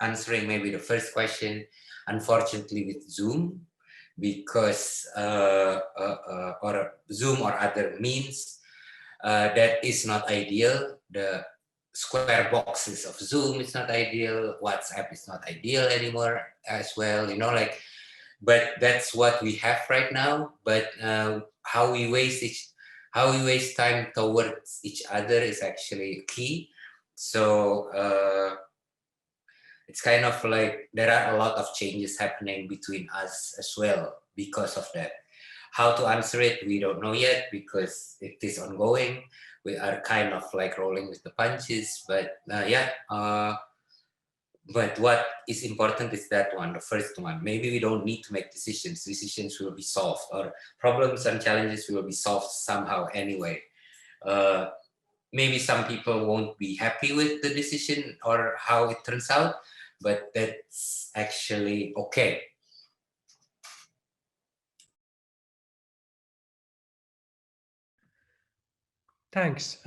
Answering maybe the first question, unfortunately with Zoom, because or Zoom or other means, that is not ideal. The square boxes of Zoom is not ideal. WhatsApp is not ideal anymore as well, you know, like, but that's what we have right now. But how we waste time towards each other is actually key. So it's kind of like there are a lot of changes happening between us as well because of that. How to answer it, we don't know yet because it is ongoing. We are kind of like rolling with the punches, but but what is important is that one, the first one. Maybe we don't need to make decisions. Decisions will be solved, or problems and challenges will be solved somehow anyway. Maybe some people won't be happy with the decision or how it turns out, but that's actually okay. Thanks.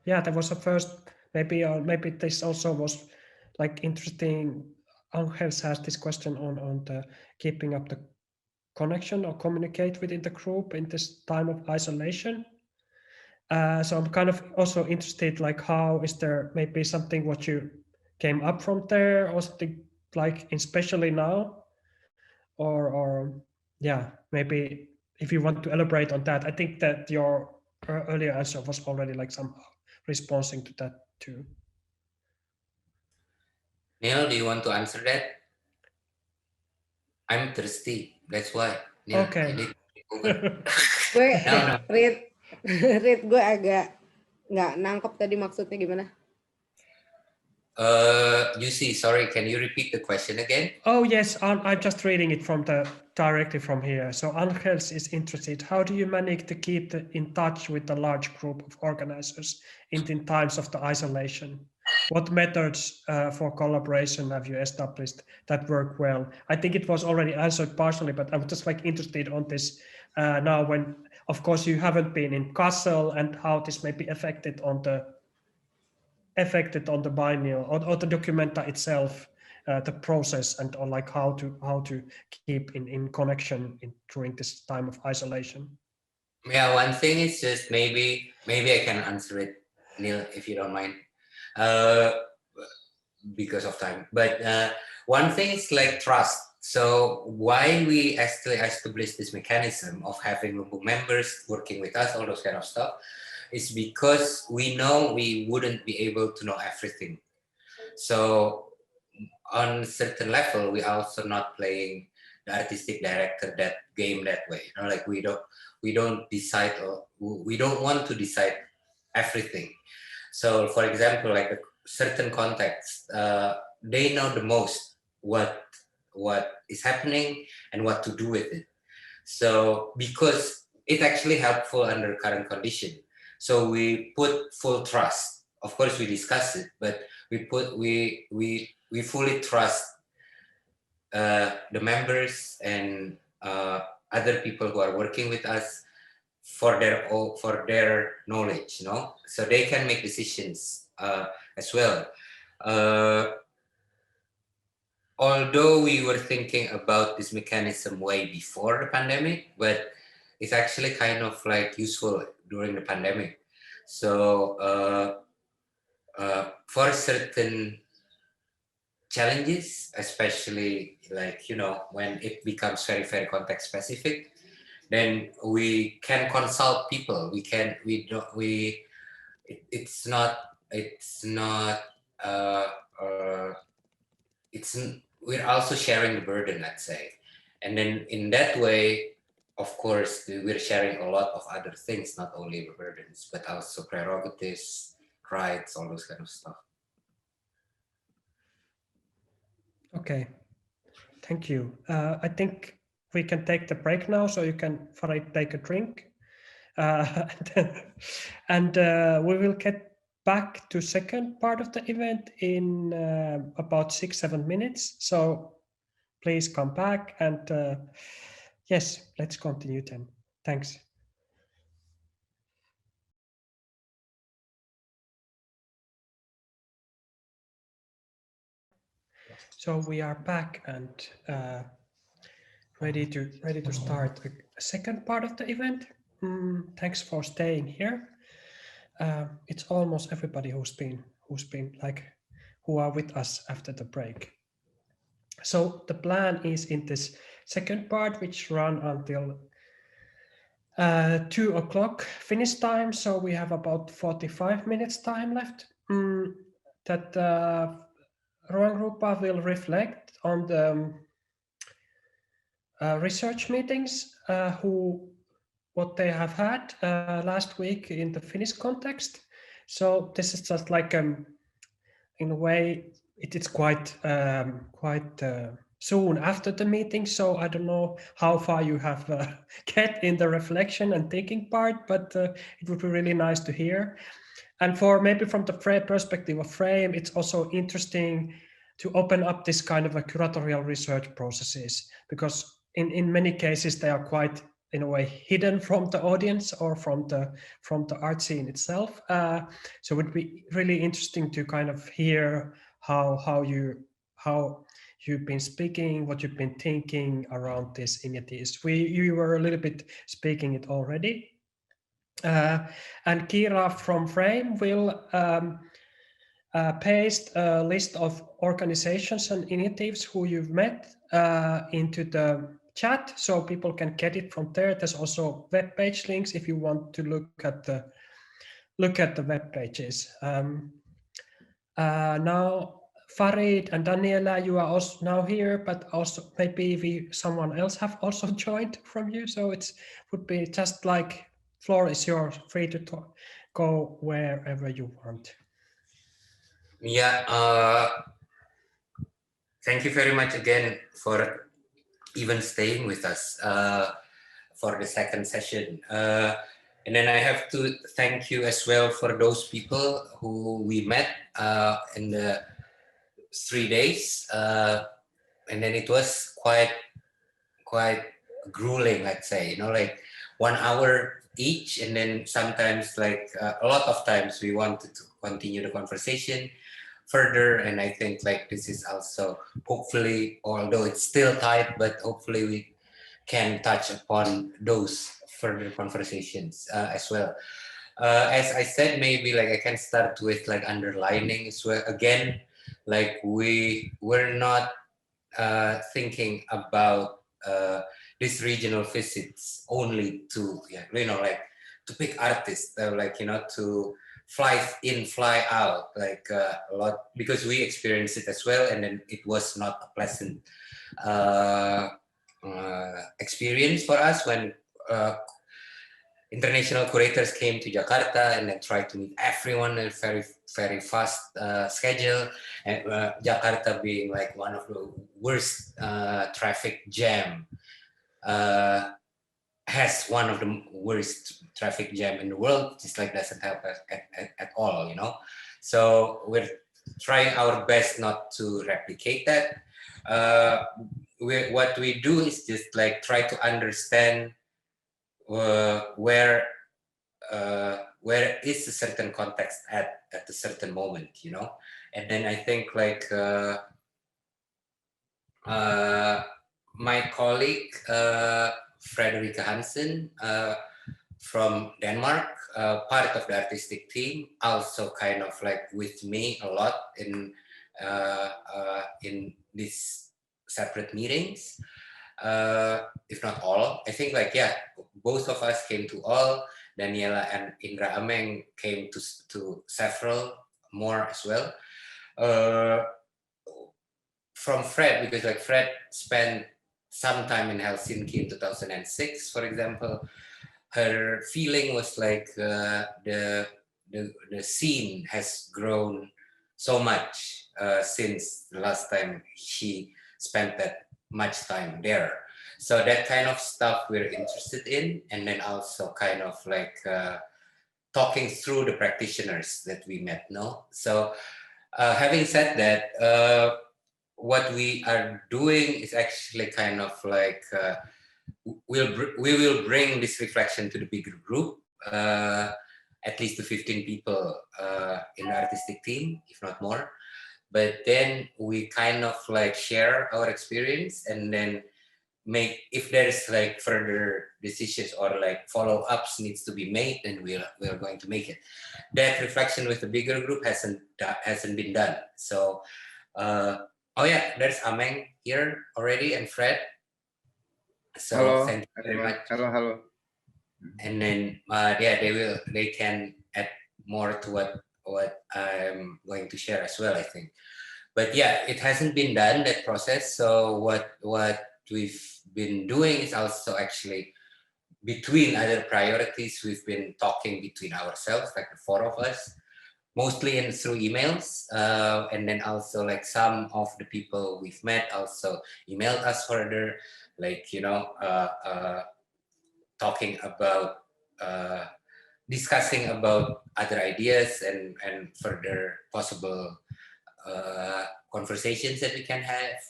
Yeah, there was a first, maybe this also was like interesting. Angels has this question on the keeping up the connection or communicate within the group in this time of isolation. So I'm kind of also interested, like, how is there maybe something what you came up from there, or something like especially now, or yeah, maybe if you want to elaborate on that. I think that your earlier answer was already like somehow responding to that too. Neil, do you want to answer that? I'm thirsty, that's why. Neil, Okay. No. Read, gue agak nggak nangkep tadi maksudnya gimana. Juicy, sorry, can you repeat the question again? Oh yes, I'm just reading it directly from here. So Angels is interested. How do you manage to keep in touch with the large group of organizers in times of the isolation? What methods for collaboration have you established that work well? I think it was already answered partially, but I'm just like interested on this now when, of course, you haven't been in Kassel, and how this may be affected on the biennial or the documenta itself. the process and or like how to keep in connection during this time of isolation? Yeah, one thing is just maybe I can answer it, Neil, if you don't mind, because of time. But one thing is like trust. So why we actually established this mechanism of having Lumbu members working with us, all those kind of stuff, is because we know we wouldn't be able to know everything. So on a certain level, we also not playing the artistic director that game that way. You know, like we don't decide, or we don't want to decide everything. So for example, like a certain context, they know the most what is happening and what to do with it. So because it's actually helpful under current condition. So we put full trust. Of course, we discuss it, but we fully trust the members and other people who are working with us for their knowledge, you know, so they can make decisions as well. Although we were thinking about this mechanism way before the pandemic, but it's actually kind of like useful during the pandemic. So for certain challenges, especially like, you know, when it becomes very, very context specific, then we can consult people. It's not, uh, uh, we're also sharing the burden, let's say. And then in that way, of course, we're sharing a lot of other things, not only the burdens, but also prerogatives, rights, all those kind of stuff. Okay, thank you. I think we can take the break now, so you can, Farid, take a drink. And we will get back to second part of the event in about 6-7 minutes. So please come back and yes, let's continue then. Thanks. So we are back and ready to start a second part of the event. Thanks for staying here. It's almost everybody who's been who are with us after the break. So the plan is in this second part, which run until 2 o'clock Finnish time. So we have about 45 minutes time left. That Ruangrupa will reflect on the research meetings, what they have had last week in the Finnish context. So this is just like in a way it's quite soon after the meeting. So I don't know how far you have get in the reflection and thinking part, but it would be really nice to hear. And for maybe from the perspective of Frame, it's also interesting to open up this kind of a curatorial research processes, because in many cases they are quite in a way hidden from the audience or from the art scene itself. So it would be really interesting to kind of hear how you've been speaking, what you've been thinking around these initiatives. You were a little bit speaking it already. And Kira from Frame will paste a list of organizations and initiatives who you've met into the chat, so people can get it from there. There's also web page links if you want to look at the web pages. Now Farid and Daniella, you are also now here, but also maybe someone else have also joined from you. So it would be just like floor is yours, free to go wherever you want. Yeah, thank you very much again for even staying with us for the second session. And then I have to thank you as well for those people who we met in the 3 days. And then it was quite grueling, let's say, you know, like 1 hour each. And then sometimes like a lot of times we wanted to continue the conversation. further. And I think like this is also hopefully, although it's still tight, but hopefully we can touch upon those further conversations as well. As I said, maybe like I can start with like underlining as well. Again, like we're not thinking about these regional visits only to, like to pick artists, like, to fly in, fly out, like a lot, because we experienced it as well. And then it was not a pleasant experience for us when international curators came to Jakarta and then tried to meet everyone in a very, very fast schedule. And Jakarta being like one of the worst traffic jam, has one of the worst traffic jam in the world, just like doesn't help us at all, So we're trying our best not to replicate that. What we do is just like try to understand where is a certain context at a certain moment, and then I think like my colleague Frederikke Hansen from Denmark, part of the artistic team, also kind of like with me a lot in these separate meetings. If not all, I think like, both of us came to all. Daniella and Indra Ameng came to several more as well. From Fred, because like Fred spent some time in Helsinki in 2006, for example. Her feeling was like the scene has grown so much since the last time she spent that much time there. So that kind of stuff we're interested in, and then also kind of like talking through the practitioners that we met. So having said that, what we are doing is actually kind of like we will bring this reflection to the bigger group, at least to 15 people in the artistic team, if not more. But then we kind of like share our experience, and then make, if there's like further decisions or like follow-ups needs to be made, then we're going to make it. That reflection with the bigger group hasn't been done. So oh yeah, there's Ameng here already, and Fred. So hello, thank you very much. Hello. And then they can add more to what I'm going to share as well, I think. But yeah, it hasn't been done, that process. So what we've been doing is also actually, between other priorities, we've been talking between ourselves, like the four of us, mostly through emails, and then also like some of the people we've met also emailed us further, like talking about discussing about other ideas and further possible conversations that we can have.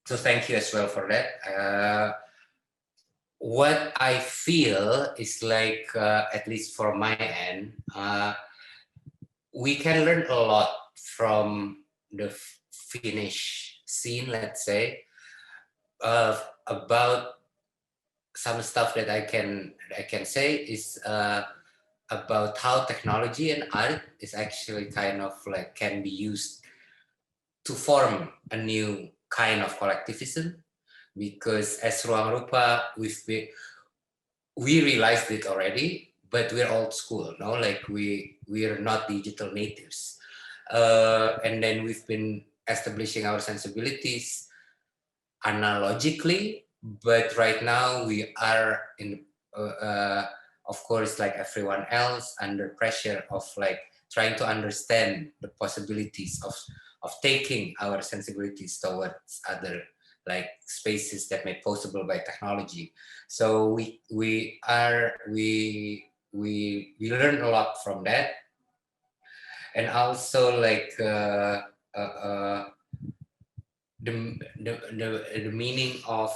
So thank you as well for that. What I feel is like, at least for my end, we can learn a lot from the Finnish scene, let's say, about some stuff that I can say is about how technology and art is actually kind of like can be used to form a new kind of collectivism. Because as Ruangrupa, we realized it already, but we're old school, no? Like we're not digital natives. And then we've been establishing our sensibilities analogically, but right now we are in, of course, like everyone else, under pressure of like trying to understand the possibilities of taking our sensibilities towards other like spaces that made possible by technology. So we learn a lot from that, and also like the meaning of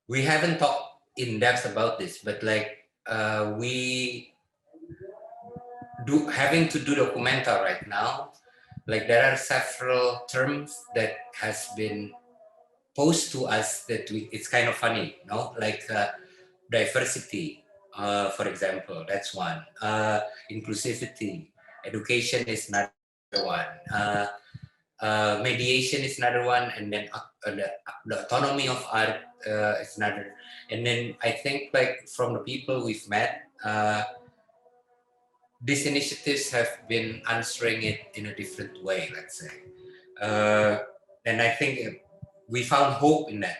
we haven't talked in depth about this, but like we having to do documenta right now, like there are several terms that has been posed to us that it's kind of funny, no? Like diversity, for example, that's one. Inclusivity, education is another one. Mediation is another one, and then the autonomy of art is another. And then I think like from the people we've met, these initiatives have been answering it in a different way, let's say. And I think we found hope in that.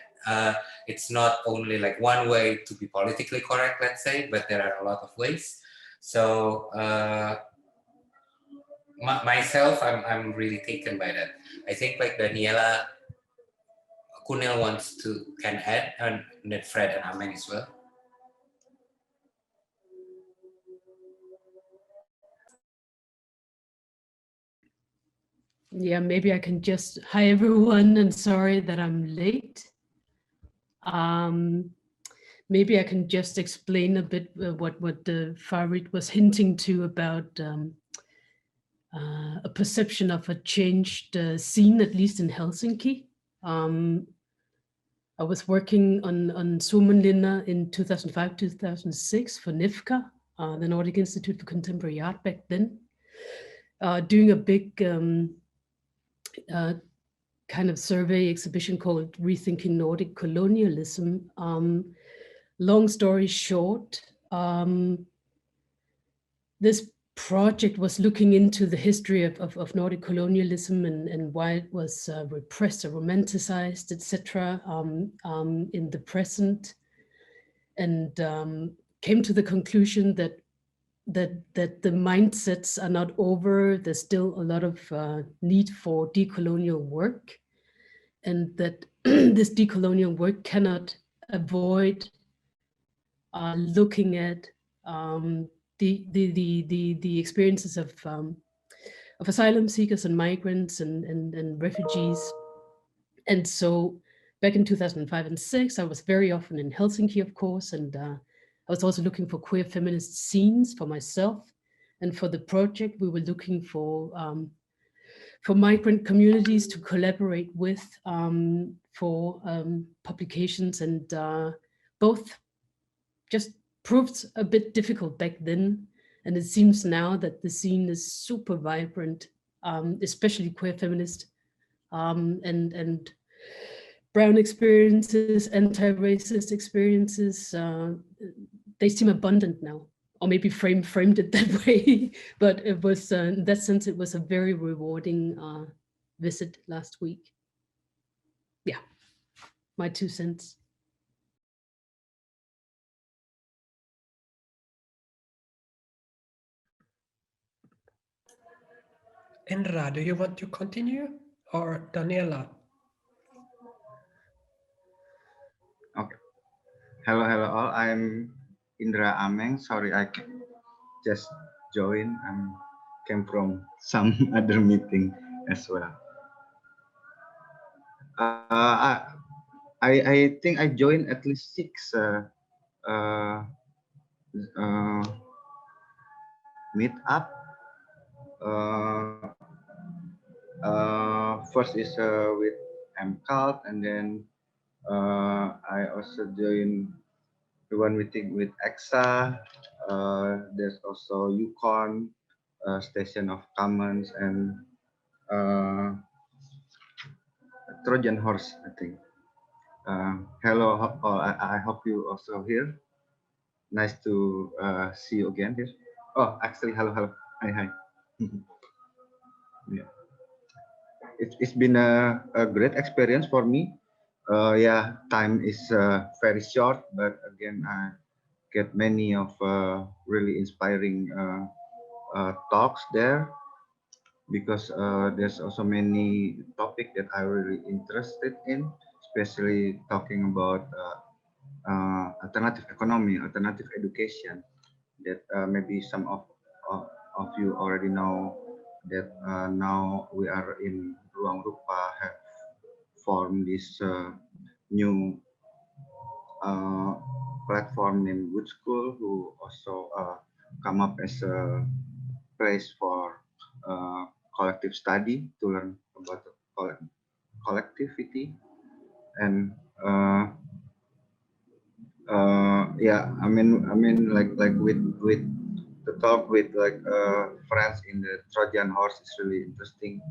It's not only like one way to be politically correct, let's say, but there are a lot of ways. So myself, I'm really taken by that. I think like Daniella, Kunil wants to can add, and then Fred and Ameng as well. Yeah, maybe I can just, hi everyone, and sorry that I'm late. Maybe I can just explain a bit what Farid was hinting to about a perception of a changed scene, at least in Helsinki. I was working on Suomenlinna in 2005-2006 for NIFCA, the Nordic Institute for Contemporary Art back then, doing a big kind of survey exhibition called Rethinking Nordic Colonialism. Long story short, this project was looking into the history of Nordic colonialism and why it was repressed or romanticized, etc. In the present, and came to the conclusion that the mindsets are not over. There's still a lot of need for decolonial work, and that this decolonial work cannot avoid looking at the experiences of asylum seekers and migrants and refugees. And so back in 2005 and 2006, I was very often in Helsinki, of course, and I was also looking for queer feminist scenes for myself. And for the project, we were looking for migrant communities to collaborate with for publications, and both just proved a bit difficult back then. And it seems now that the scene is super vibrant, especially queer feminist and brown experiences, anti-racist experiences. They seem abundant now, or maybe framed it that way. But it was, in that sense, it was a very rewarding visit last week. Yeah, my 2 cents. Indra, do you want to continue, or Daniella? Okay. Hello all. I'm Indra Ameng. Sorry, I just joined. I came from some other meeting as well. I think I joined at least 6 meet up. First is with MCALT, and then I also joined the one meeting with EXA. There's also Yukon, Station of Commons, and Trojan Horse, I think. Hello, I hope you also here. Nice to see you again here. Oh, actually, hello. Hi. Yeah. It's been a great experience for me. Yeah, time is very short, but again, I get many of really inspiring talks there, because there's also many topic that I really interested in, especially talking about alternative economy, alternative education, that maybe some of you already know that now we are in Ruangrupa have formed this new platform named Good School, who also come up as a place for collective study to learn about collectivity. And yeah, I mean like with the talk with like friends in the Trojan horse is really interesting,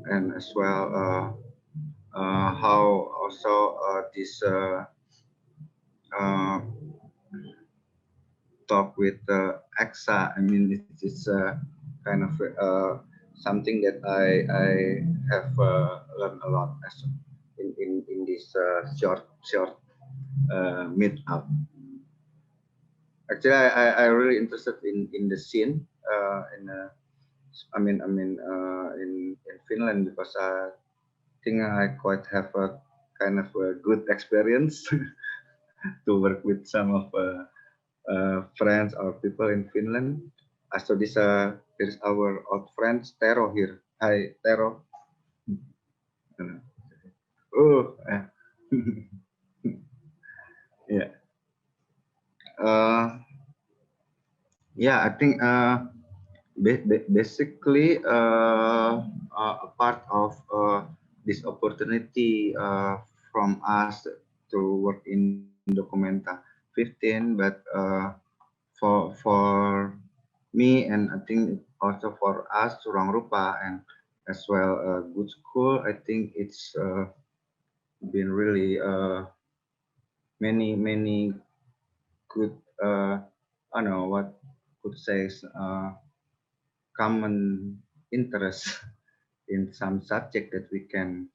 and as well how also this talk with AXA. I mean, it's kind of something that I have learned a lot as in this short meetup. Actually, I really interested in the scene in Finland, because I think I quite have a kind of a good experience to work with some of friends or people in Finland. So this here's our old friend Tero here. Hi Tero. Oh, yeah. Yeah, I think basically a part of this opportunity from us to work in Documenta 15, but for me, and I think also for us, Ruangrupa, and as well Good School, I think it's been really many good I don't know what could say common interest in some subject that we can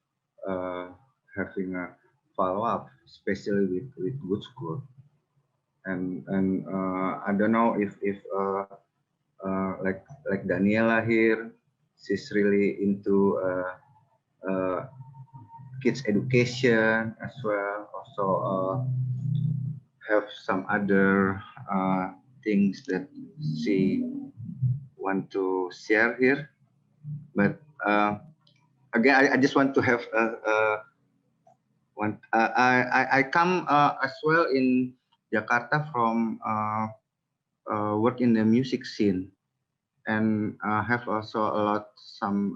having a follow up, especially with Good School. And I don't know if like Daniella here, she's really into kids education as well. Also have some other things that she want to share here. But again, I just want to have I come as well in Jakarta from work in the music scene, and have also a lot some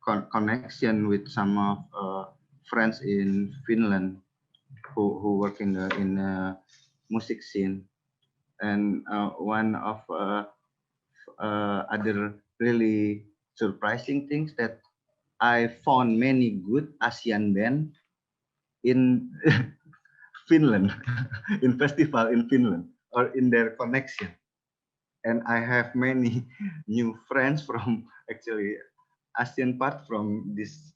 connection with some of friends in Finland who work in the music scene. And one of other really surprising things that I found many good Asian band in Finland, in festival in Finland, or in their connection. And I have many new friends from actually Asian part from this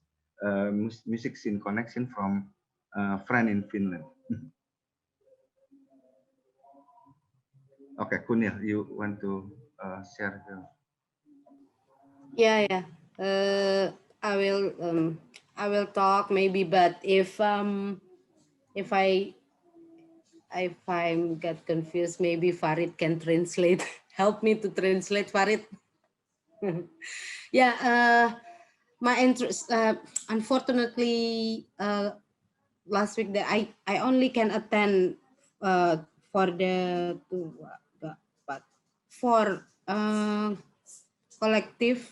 music scene connection from friend in Finland. Okay, Kunil, you want to share the... Yeah. I will talk maybe, but if I get confused, maybe Farid can translate. Help me to translate, Farid. Yeah. My interest. Unfortunately, last week that I only can attend for the but for collective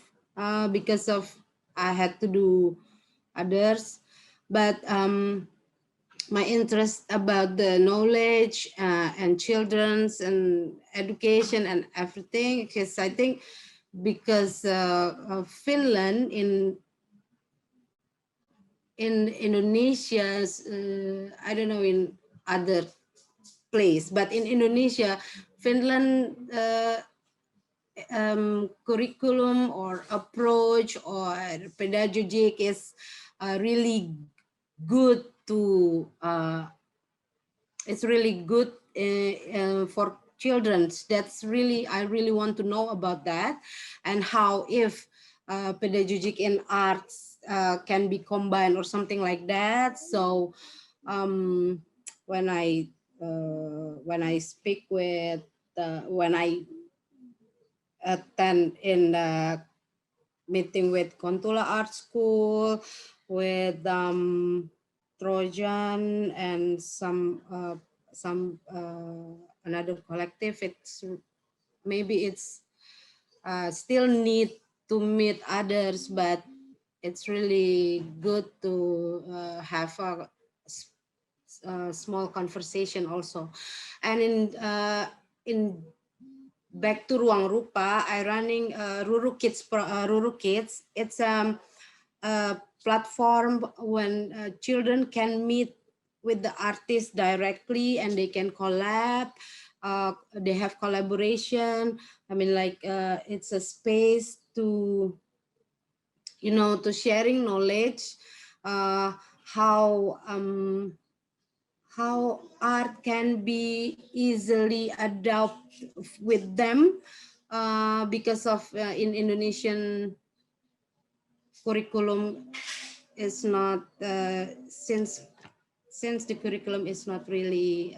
because of I had to do others, but my interest about the knowledge and children's and education and everything, because I think because of Finland in Indonesia, I don't know in other place, but in Indonesia, Finland curriculum or approach or pedagogic is really good to it's really good for children. That's really I really want to know about that, and how if pedagogic in arts can be combined or something like that. So when I speak with when I attend in the meeting with Kontula Art School, with Trojan and some another collective, it's maybe it's still need to meet others, but it's really good to have a small conversation also. And in back to Ruangrupa, I running Ruru Kids. Ruru Kids. It's a platform when children can meet with the artists directly and they can collab. They have collaboration. I mean, like it's a space to, you know, to sharing knowledge, how art can be easily adopted with them, because of in Indonesian curriculum is not since the curriculum is not really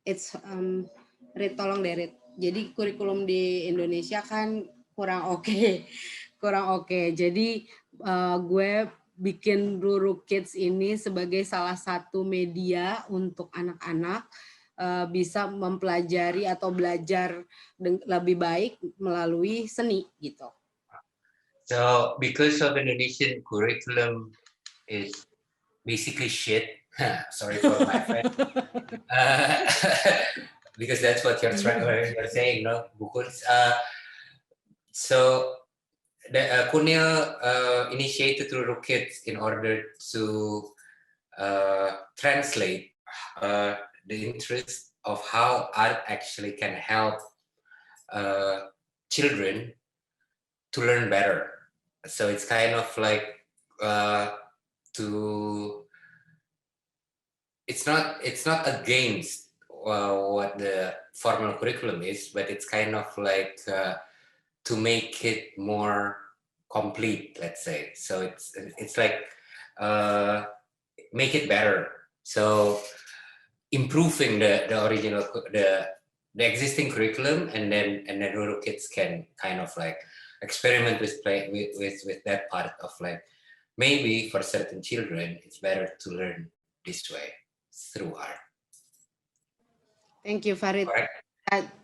it's tolong deh Rit. Jadi kurikulum di Indonesia kan kurang oke. Kurang oke. Jadi gue bikin Ruru Kids ini sebagai salah satu media untuk anak-anak bisa mempelajari atau belajar lebih baik melalui seni gitu. So because of Indonesian curriculum is basically shit. Sorry for my friend. Because that's what you're saying, no? So the Kunil initiated Ruru Kids in order to translate the interest of how art actually can help children to learn better. So it's kind of like it's not against what the formal curriculum is, but it's kind of like to make it more complete, let's say. So it's like make it better. So improving the original the existing curriculum, and then Ruru Kids can kind of like experiment with that part of like, maybe for certain children it's better to learn this way through art. Thank you, Farid.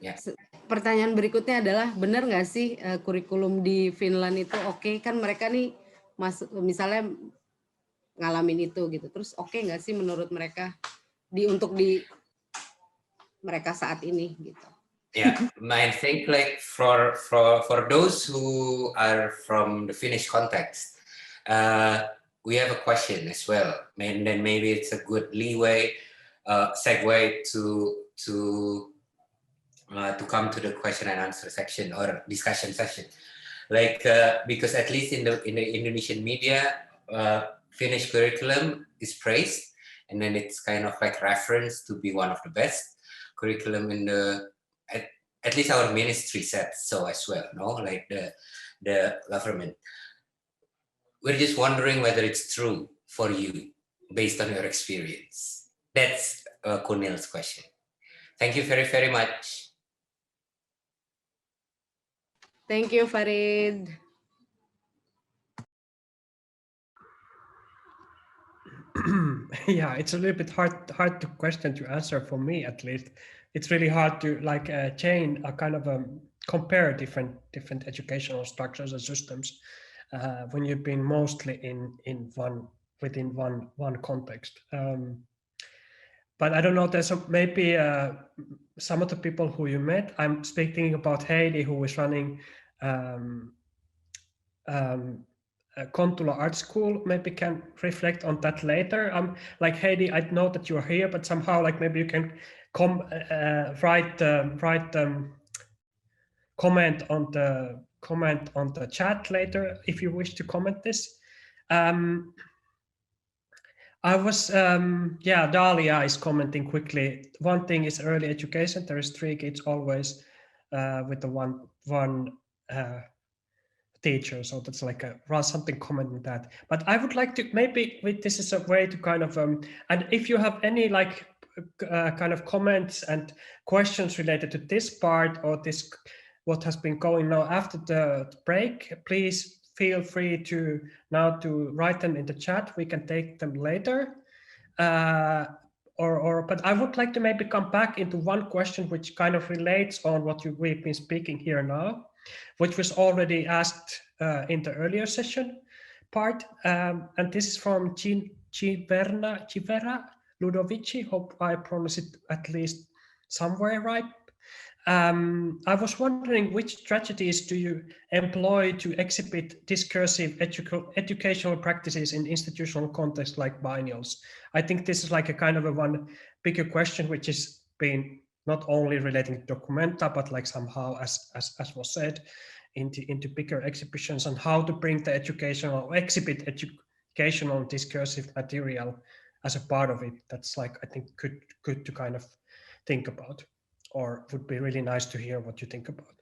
Yeah. Pertanyaan berikutnya adalah, benar nggak sih kurikulum di Finland itu oke? Kan mereka nih misalnya ngalamin itu gitu. Terus oke nggak sih menurut mereka untuk mereka saat ini gitu? Yeah, I think like for those who are from the Finnish context, we have a question as well, and then maybe it's a good segue to come to the question and answer section or discussion session, like because at least in the Indonesian media, Finnish curriculum is praised, and then it's kind of like referenced to be one of the best curriculum in the. At least our ministry said so as well, no? Like the government. We're just wondering whether it's true for you based on your experience. That's Kunil's question. Thank you very, very much. Thank you, Farid. Yeah, it's a little bit hard to question to answer for me, at least. It's really hard to like chain a kind of compare different educational structures and systems when you've been mostly within one context. But I don't know, there's maybe some of the people who you met. I'm speaking about Heidi, who is running Kontula Art School, maybe can reflect on that later. Like Heidi, I know that you're here, but somehow like maybe you can write comment on the chat later if you wish to comment this. I was Dahlia is commenting quickly. One thing is early education. There is 3 kids always with the one teacher, so that's like something commenting that. But I would like to maybe this is a way to kind of and if you have any like kind of comments and questions related to this part or this what has been going now after the break, please feel free to now to write them in the chat. We can take them later. but I would like to maybe come back into one question which kind of relates on what we've been speaking here now, which was already asked in the earlier session part. And this is from Chivera Ludovici. Hope I pronounce it at least somewhere right. I was wondering which strategies do you employ to exhibit discursive educational practices in institutional context like biennials? I think this is like a kind of a one bigger question, which has been not only relating to documenta, but like somehow, as was said, into bigger exhibitions, and how to bring the educational, exhibit educational discursive material as a part of it. That's like, I think, good to kind of think about. Or would be really nice to hear what you think about.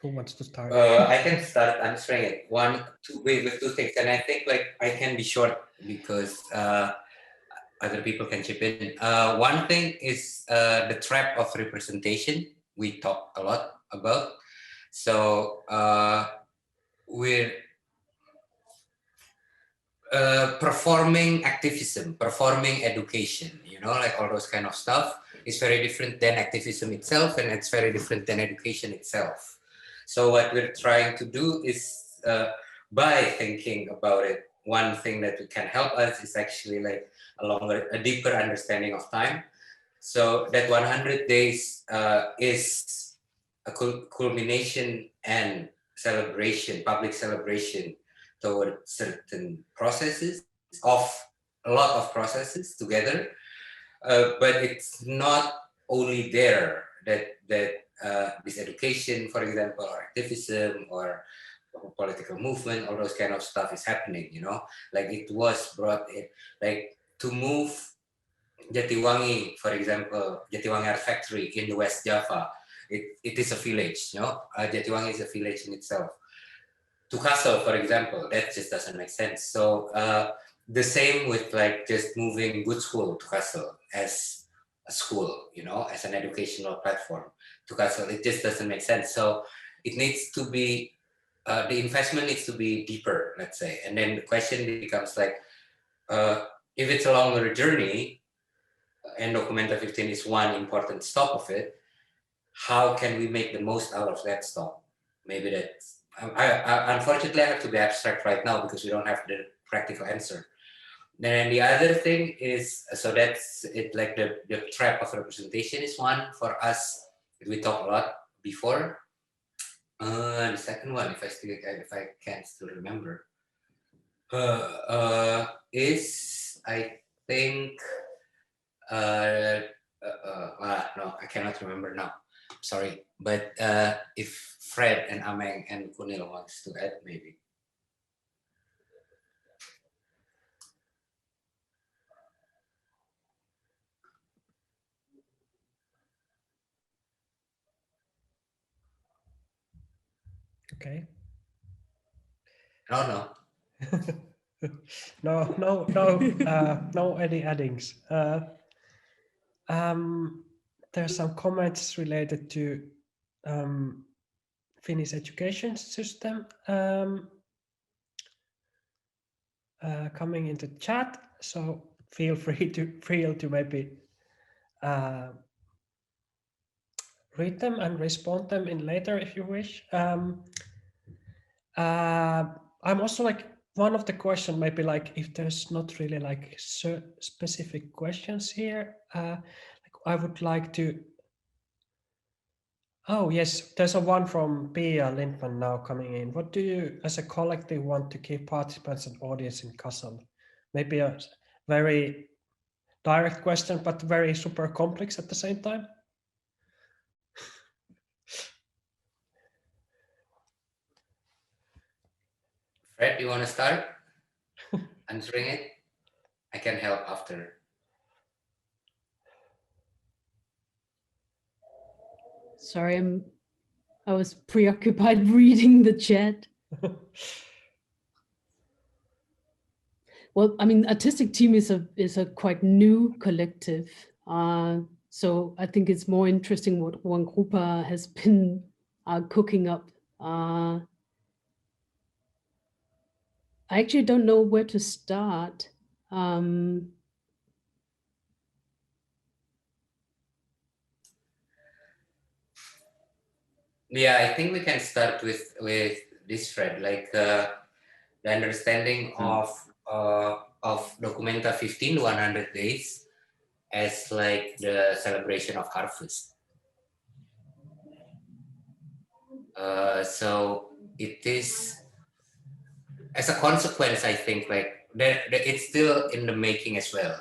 Who wants to start? I can start answering it with two things, and I think like I can be short because other people can chip in. One thing is the trap of representation. We talk a lot about. So we're performing activism, performing education, you know, like all those kind of stuff is very different than activism itself, and it's very different than education itself. So what we're trying to do is by thinking about it, one thing that can help us is actually like a deeper understanding of time. So that 100 days is a culmination and celebration, public celebration toward certain processes of a lot of processes together, but it's not only there that this education, for example, or activism or political movement, all those kind of stuff is happening. You know, like it was brought in, like to move Jatiwangi, for example, Jatiwangi Art Factory in the West Java. It is a village. You know, Jatiwangi is a village in itself. To Kassel, for example, that just doesn't make sense. So the same with like just moving Good School to Kassel as a school, you know, as an educational platform to Kassel. It just doesn't make sense. So it needs to be, the investment needs to be deeper, let's say. And then the question becomes like, if it's a longer journey, and Documenta 15 is one important stop of it, how can we make the most out of that stop? Maybe that's, I unfortunately I have to be abstract right now because we don't have the practical answer. Then the other thing is, so that's it, like the trap of representation is one for us. We talked a lot before. The second one, if I can still remember, is I think no, I cannot remember now. Sorry, but if Fred and Ameng and Kunil wants to add, maybe. Okay. No. No any addings. There's some comments related to Finnish education system coming into chat. So feel free to maybe read them and respond them in later if you wish. I'm also like, one of the question maybe like if there's not really like specific questions here, like I would like to. Oh yes, there's a one from Pia Lindman now coming in. What do you as a collective want to give participants and audience in Kassel? Maybe a very direct question, but very super complex at the same time. Fred, you want to start answering it? I can help after. Sorry, I was preoccupied reading the chat. Well, I mean, Artistic Team is a quite new collective. So I think it's more interesting what Ruangrupa has been cooking up. I actually don't know where to start. Yeah, I think we can start with this, Fred, like the understanding of Documenta 15, 100 days as like the celebration of harvest. So it is, as a consequence, I think, like it's still in the making as well.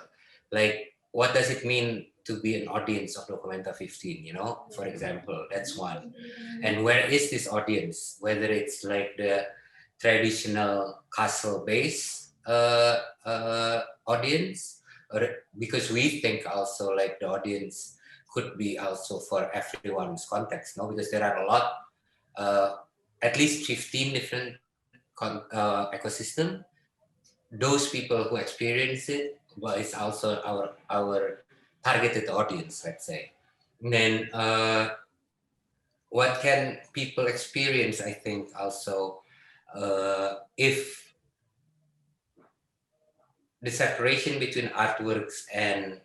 Like, what does it mean to be an audience of Documenta 15, you know, for example? That's one. And where is this audience? Whether it's like the traditional castle-based audience, or because we think also like the audience could be also for everyone's context, no? Because there are a lot, at least 15 different ecosystem. Those people who experience it, well, it's also our targeted audience, let's say. And then what can people experience, I think also, if the separation between artworks and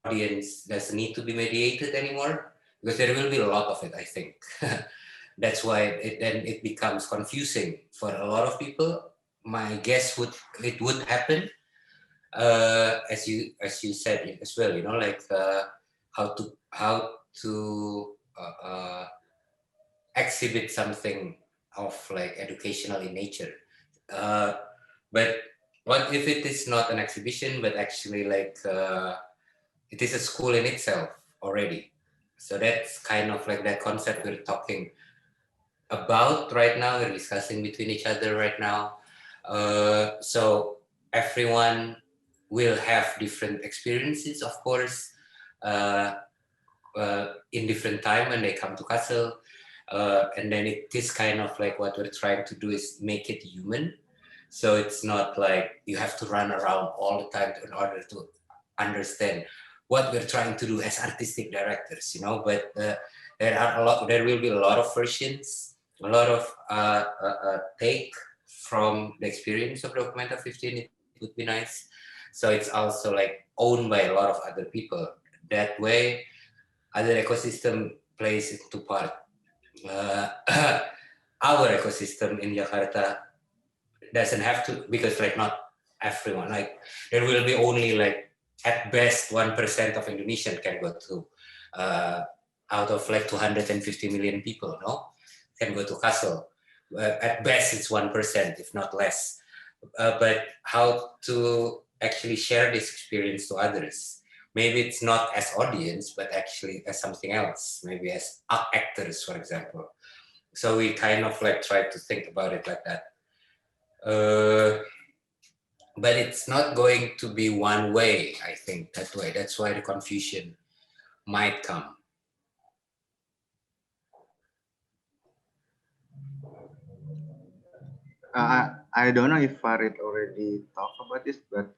audience doesn't need to be mediated anymore, because there will be a lot of it, I think. That's why it becomes confusing for a lot of people. My guess would happen, as you said as well, you know, like how to exhibit something of like educational in nature. But what if it is not an exhibition, but actually like it is a school in itself already? So that's kind of like that concept we're talking about right now. We're discussing between each other right now. So everyone will have different experiences, of course, in different time when they come to Castle. And then it is kind of like what we're trying to do is make it human. So it's not like you have to run around all the time in order to understand what we're trying to do as artistic directors, you know. But there will be a lot of versions, a lot of take from the experience of Documenta 15. It would be nice. So it's also like owned by a lot of other people. That way, other ecosystem plays into part. Our ecosystem in Jakarta doesn't have to, because like not everyone, like there will be only like at best 1% of Indonesian can go to out of like 250 million people, no, can go to Castle. At best it's 1%, if not less. But how to actually share this experience to others? Maybe it's not as audience, but actually as something else, maybe as actors, for example. So we kind of like try to think about it like that. But it's not going to be one way, I think, that way. That's why the confusion might come. I don't know if Farid already talked about this, but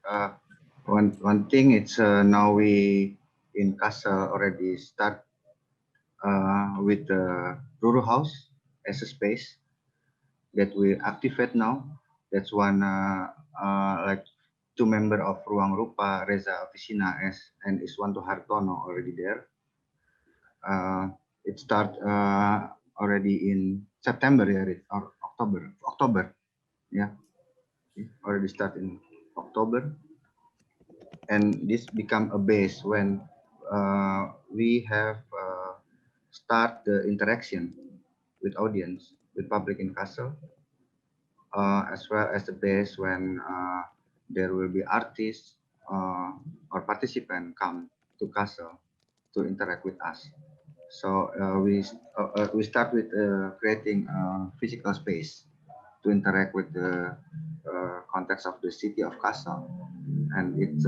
one thing it's now we in Kassel already start with the Ruru House as a space that we activate now. That's one like two member of Ruangrupa, Reza Vicina and Iswanto Hartono already there. It start already in September, yeah, or October, yeah, already start in October, and this become a base when we have start the interaction with audience, with public in Kassel, as well as the base when there will be artists or participants come to Kassel to interact with us. So we start with creating a physical space to interact with the context of the city of Kassel, and it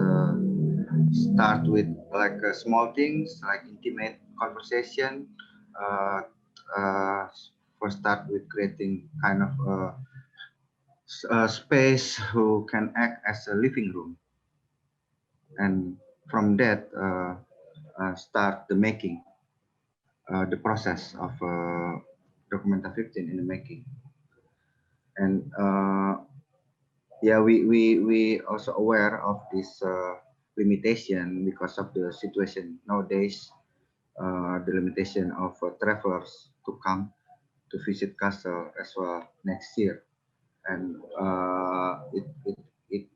start with like small things like intimate conversation. First start with creating kind of a space who can act as a living room, and from that start the making, the process of Documenta 15 in the making. And yeah, we also aware of this limitation because of the situation nowadays. The limitation of travelers to come to visit castle as well next year, and it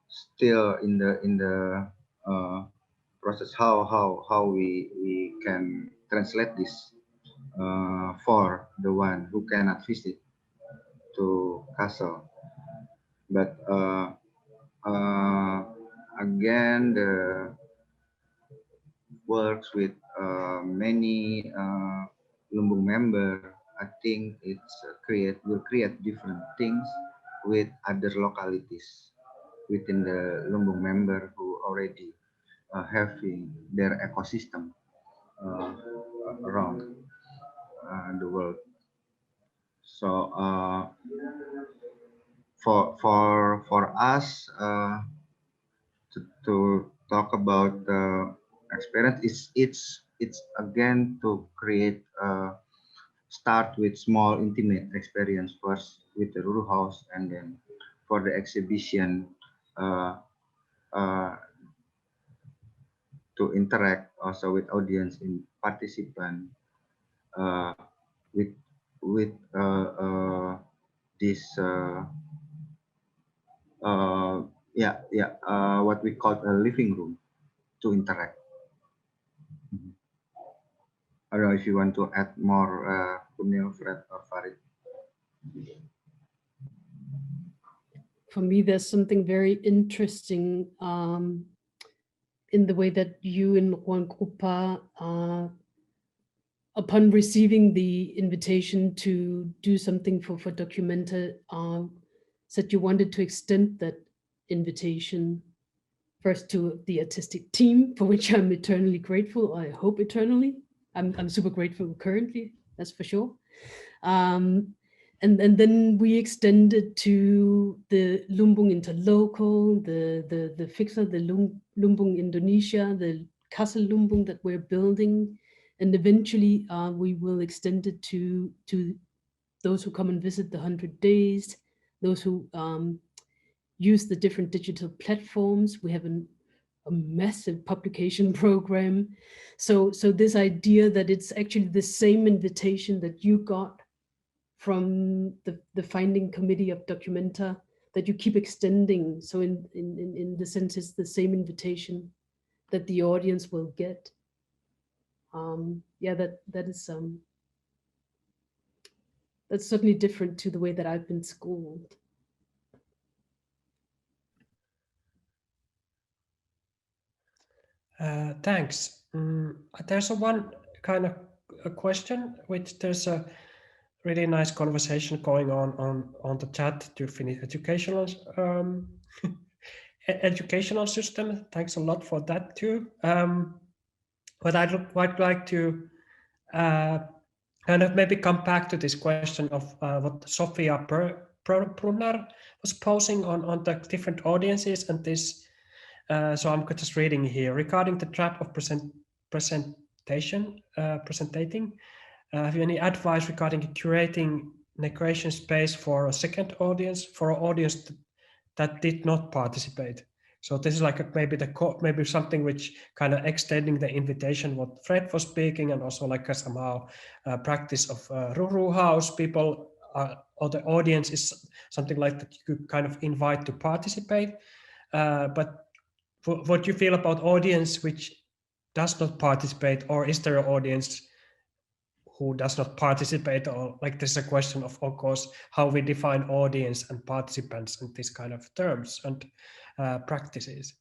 still in the process how we can translate this for the one who cannot visit to castle, but again the works with many Lumbung member. I think it's will create different things with other localities within the Lumbung member who already having their ecosystem uh, around the world. So for us to talk about the experience, it's again to create start with small intimate experience first with the Ruru House, and then for the exhibition uh, uh, to interact also with audience and participant uh, with with this what we call a living room to interact. Mhm. I don't know if you want to add more, Kunil, Fred, or Farid. For me, there's something very interesting in the way that you in Ruangrupa, upon receiving the invitation to do something for Documenta, said you wanted to extend that invitation first to the artistic team, for which I'm eternally grateful. I hope eternally. I'm super grateful currently, that's for sure. And then we extended to the Lumbung Interlocal, the fixer, the Lumbung Indonesia, the Castle Lumbung that we're building, and eventually we will extend it to those who come and visit the 100 days, those who use the different digital platforms. We have a massive publication program. So this idea that it's actually the same invitation that you got from the finding committee of Documenta that you keep extending. So in the sense, it's the same invitation that the audience will get. Yeah, that is that's certainly different to the way that I've been schooled. Thanks. There's one kind of a question, which there's a really nice conversation going on the chat to Finnish educational educational system. Thanks a lot for that too. But I'd quite like to kind of maybe come back to this question of what Sofia Brunner was posing on the different audiences and this. So I'm just reading here regarding the trap of presentation, presenting. Have you any advice regarding curating creation space for a second audience, for an audience that did not participate? So this is like maybe something which kind of extending the invitation what Fred was speaking, and also like a somehow practice of Ruru House people or the audience is something like that you could kind of invite to participate. But what you feel about audience which does not participate, or is there an audience who does not participate, or like this is a question of course how we define audience and participants and this kind of terms and practices.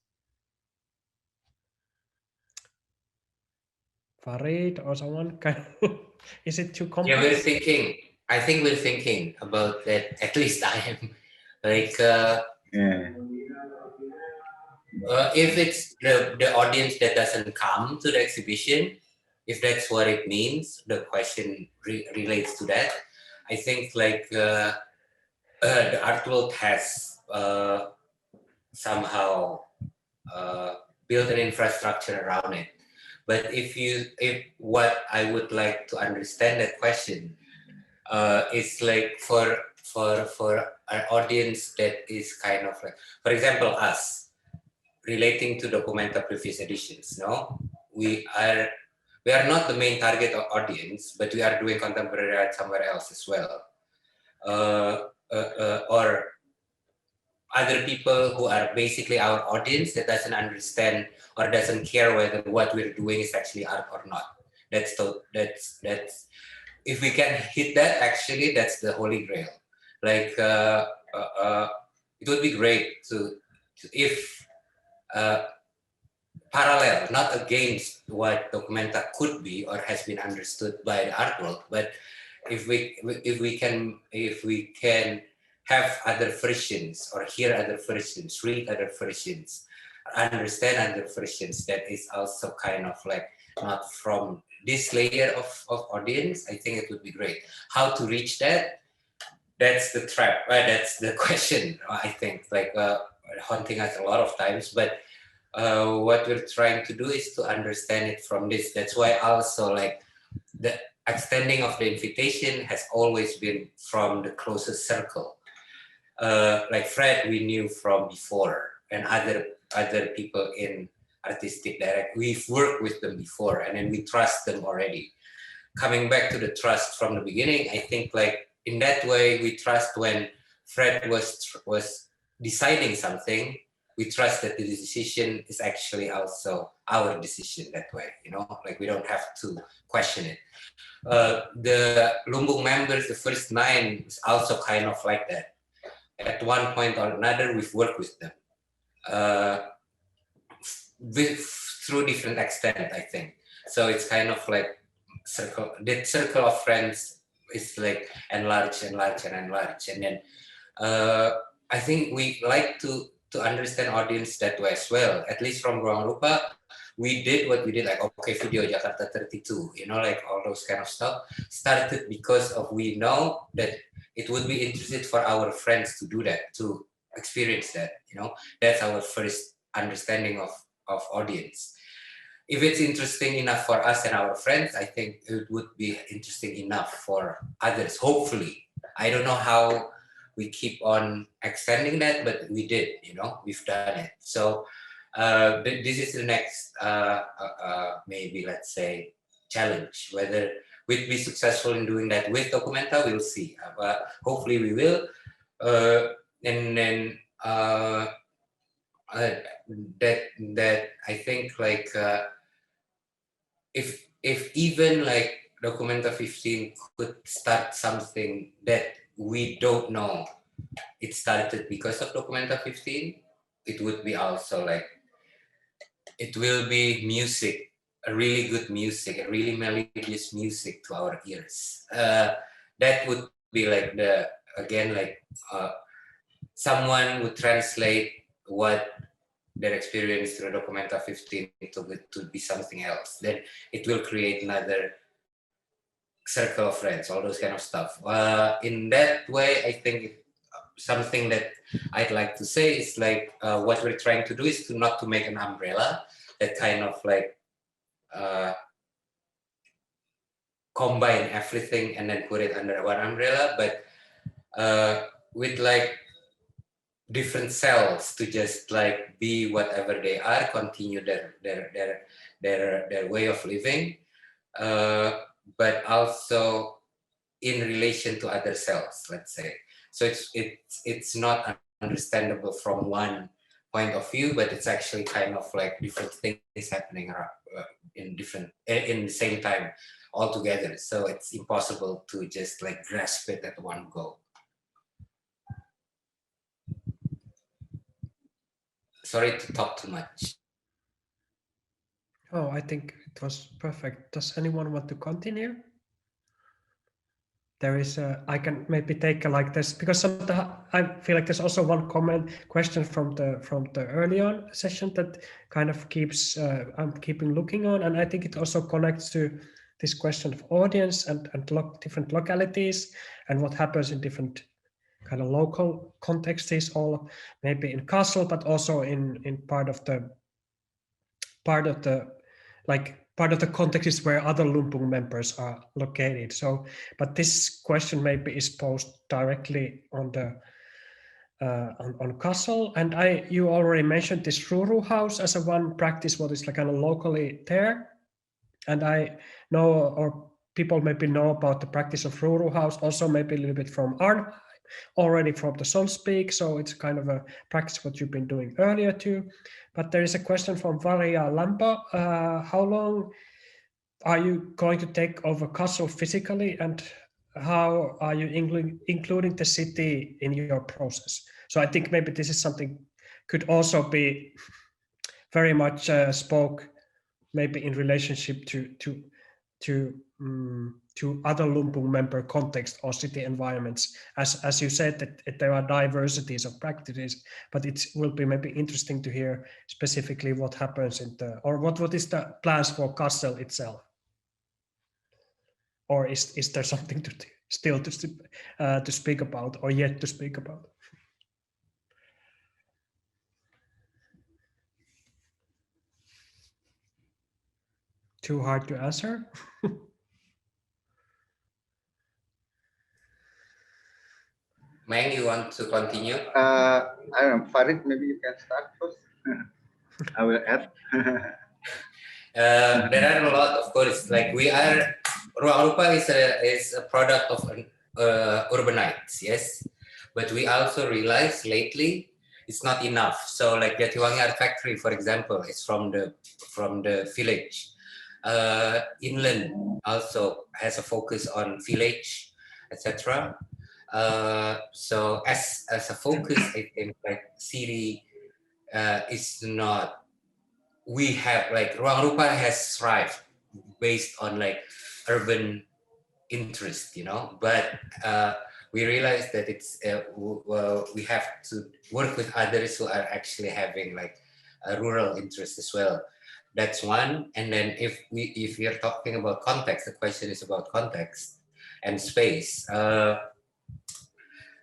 Farid or someone, is it too complex? Yeah, we're thinking. I think we're thinking about that. At least I am. Like, if it's the audience that doesn't come to the exhibition, if that's what it means, the question relates to that. I think like the art world has somehow built an infrastructure around it. But if what I would like to understand that question is like for for our audience that is kind of like, for example, us relating to Documenta previous editions. No, we are not the main target audience, but we are doing contemporary art somewhere else as well, or other people who are basically our audience that doesn't understand or doesn't care whether what we're doing is actually art or not. That's if we can hit that, actually, that's the holy grail. Like it would be great to if parallel, not against what Documenta could be or has been understood by the art world, but if we can have other versions or hear other versions, read other versions, understand other versions, that is also kind of like not from this layer of audience, I think it would be great. How to reach that? That's the trap. That's the question, I think, like haunting us a lot of times. But what we're trying to do is to understand it from this. That's why also like the extending of the invitation has always been from the closest circle. Like Fred, we knew from before, and other people in artistic direct, we've worked with them before, and then we trust them already. Coming back to the trust from the beginning, I think like in that way we trust when Fred was deciding something, we trust that the decision is actually also our decision that way, you know, like we don't have to question it. The Lumbung members, the first 9, is also kind of like that. At one point or another, we've worked with them through different extent, I think. So it's kind of like the circle of friends is like enlarged, and then I think we like to understand audience that way as well. At least from Ruangrupa, we did what we did, like okay, video Jakarta 32, you know, like all those kind of stuff started because of we know that it would be interesting for our friends to do that, to experience that, you know. That's our first understanding of audience. If it's interesting enough for us and our friends, I think it would be interesting enough for others, hopefully. I don't know how we keep on extending that, but we did, you know, we've done it. So this is the next, maybe let's say, challenge. Whether we'd be successful in doing that with Documenta, we'll see. But hopefully we will. And then that I think like if even like Documenta 15 could start something that we don't know, it started because of Documenta 15, it would be also like, it will be music, a really good music, a really melodious music to our ears. That would be like the, again, like someone would translate what their experience through Documenta 15 to be something else. Then it will create another circle of friends, all those kind of stuff. In that way, I think something that I'd like to say is like what we're trying to do is to not to make an umbrella that kind of like combine everything and then put it under one umbrella, but with like different cells to just like be whatever they are, continue their way of living, but also in relation to other cells, let's say. So it's not understandable from one point of view, but it's actually kind of like different things happening around, in the same time all together. So it's impossible to just like grasp it at one go. Sorry to talk too much. Oh, I think it was perfect. Does anyone want to continue? There is I can maybe take a like this, because I feel like there's also one question from the early on session that kind of keeps I'm keeping looking on, and I think it also connects to this question of audience and different localities and what happens in different kind of local contexts, all maybe in Kassel, but also in part of the like part of the context is where other Lumpung members are located. So, but this question maybe is posed directly on the on Kassel, and you already mentioned this Ruru house as a one practice what is like kind of locally there, and I know, or people maybe know about the practice of Ruru house also maybe a little bit from Arnheim, already from the Sonspeak, so it's kind of a practice what you've been doing earlier too. But there is a question from Varia Lampa. How long are you going to take over Kassel physically, and how are you including the city in your process? So I think maybe this is something could also be very much spoke maybe in relationship to other Lumpung member context or city environments. As you said, that there are diversities of practices, but it will be maybe interesting to hear specifically what happens in the, or what is the plans for Kassel itself. Or is there something still to speak about, or yet to speak about? Too hard to answer? Meng, you want to continue? I don't know, Farid, maybe you can start first. I will add. There are a lot, of course. Like Ruangrupa is a product of urbanites, yes. But we also realized lately it's not enough. So like Jatiwangi Art Factory, for example, is from the village. Inland also has a focus on village, etc. So as a focus, I think like city is not. We have like Ruangrupa has thrived based on like urban interest, you know, but we realized that it's we have to work with others who are actually having like a rural interest as well. That's one. And then if we are talking about context, the question is about context and space.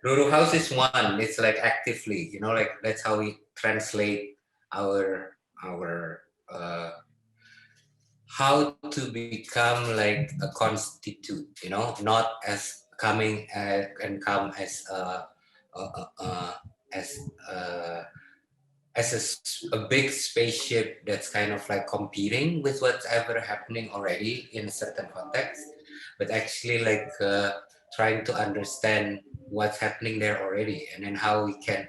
Ruru House is one. It's like actively, you know, like that's how we translate our how to become like a constitute, you know, not as coming and come as a big spaceship that's kind of like competing with what's ever happening already in a certain context, but actually like trying to understand what's happening there already and then how we can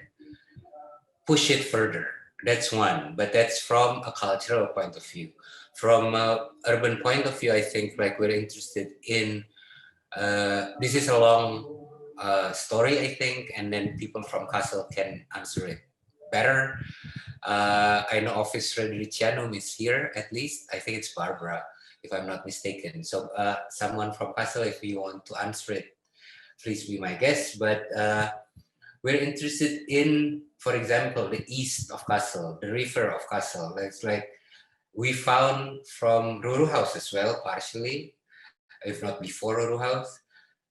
push it further. That's one, but that's from a cultural point of view. From an urban point of view, I think like we're interested in, this is a long story, I think, and then people from Kassel can answer it better. I know Office Frederikke is here, at least. I think it's Barbara, if I'm not mistaken. So someone from Kassel, if you want to answer it, please be my guest. But we're interested in, for example, the east of Kassel, the river of Kassel. That's like we found from Ruru House as well, partially, if not before Ruru House.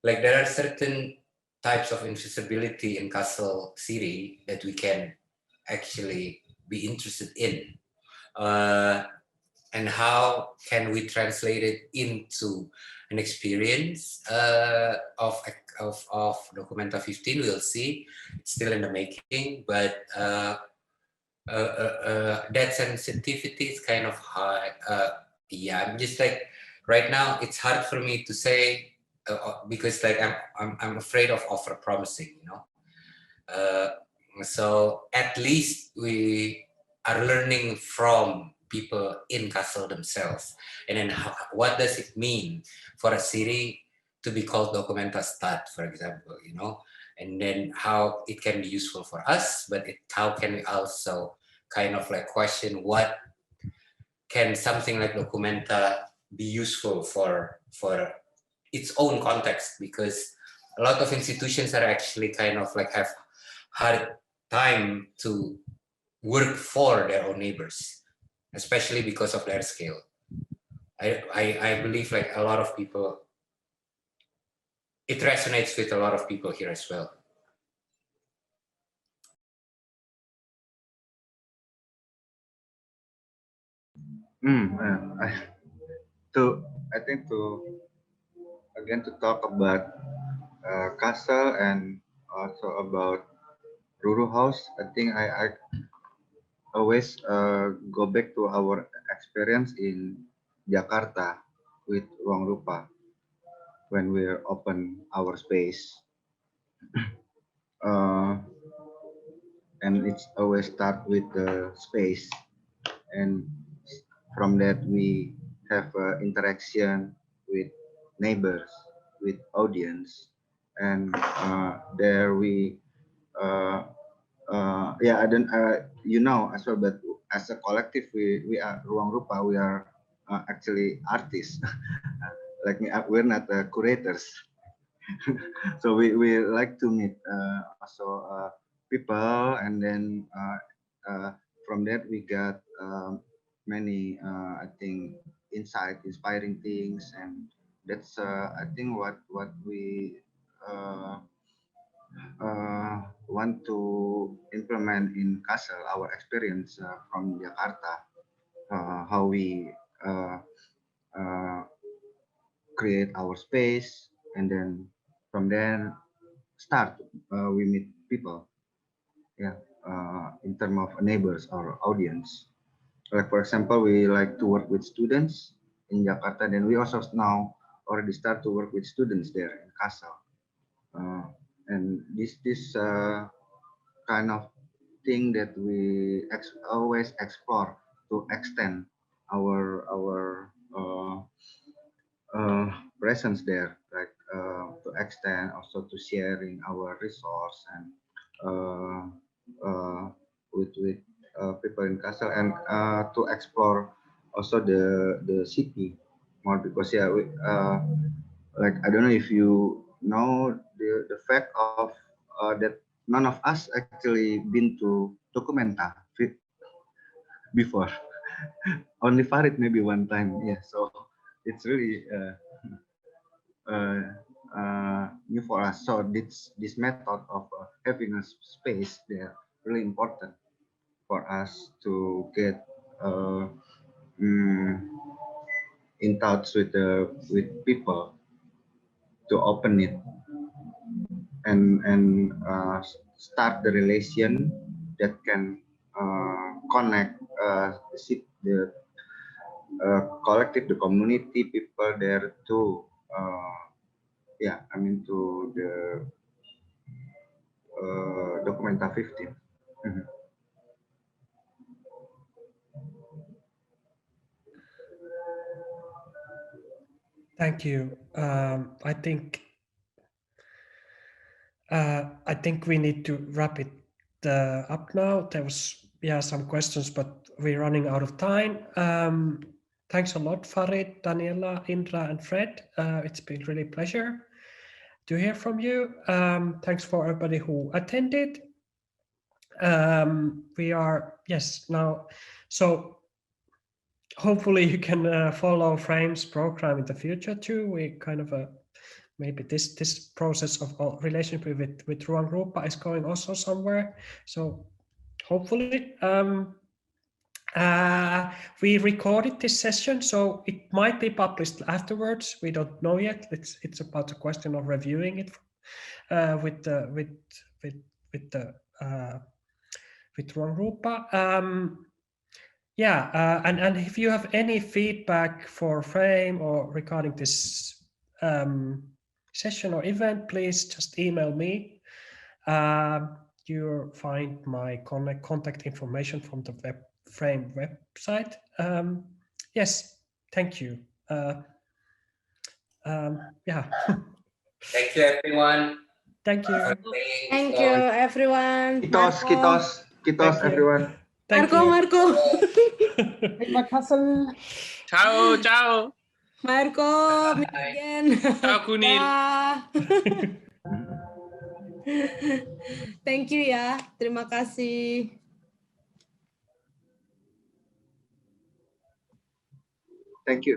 Like there are certain types of invisibility in Kassel City that we can actually be interested in. And how can we translate it into an experience of Documenta 15? We'll see. It's still in the making, but that sensitivity is kind of hard. Yeah, I'm just like right now. It's hard for me to say because like I'm afraid of over promising, you know. So at least we are learning from people in Kassel themselves, and then what does it mean for a city to be called Documenta Stad, for example, you know, and then how it can be useful for us, but how can we also kind of like question what can something like Documenta be useful for its own context, because a lot of institutions are actually kind of like have hard time to work for their own neighbors, especially because of their scale. I believe like a lot of people, it resonates with a lot of people here as well. I think again to talk about castle and also about Ruru House. I think I always go back to our experience in Jakarta with Ruangrupa when we open our space. And it's always start with the space, and from that we have interaction with neighbors, with audience, and there we yeah, I don't as well, but as a collective we are Ruangrupa, we are actually artists. Like me, we're not curators. So we like to meet also people, and then from that we got many I think inspiring things, and that's I think what we uh, want to implement in Castle, our experience from Jakarta, how we uh, uh, create our space, and then from there start we meet people, yeah, in terms of neighbors or audience. Like for example, we like to work with students in Jakarta, then we also now already start to work with students there in Castle, and this kind of thing that we always explore to extend our presence there, like to extend also to sharing our resource and uh, with people in Kassel, and to explore also the city more, because yeah, like I don't know if you know the fact of that none of us actually been to documenta before. Only Farid maybe one time, yeah. So it's really uh, new for us. So this method of having a space, they're really important for us to get mm, in touch with people, to open it, and start the relation that can connect the collective, the community people there to yeah, I mean to the Documenta 15. Mhm. Thank you. I think we need to wrap it up now. There was some questions, but we're running out of time. Thanks a lot, Farid, Daniella, Indra, and Fred. It's been really a pleasure to hear from you. Thanks for everybody who attended. We are now, so hopefully you can follow Frame's program in the future too. We kind of maybe this process of relationship with Ruangrupa is going also somewhere. So hopefully, we recorded this session, so it might be published afterwards. We don't know yet. It's about the question of reviewing it with Ruangrupa. And if you have any feedback for Frame or regarding this session or event, please just email me. You'll find my contact information from the Frame website. Yes, thank you. Yeah. Thank you, everyone. Thank you. Thank you, everyone. Kitos, everyone. Thank Marco. Terima kasih. Ciao, ciao. Marco, meet again. Ciao, Kunil. Thank you ya. Terima kasih. Thank you.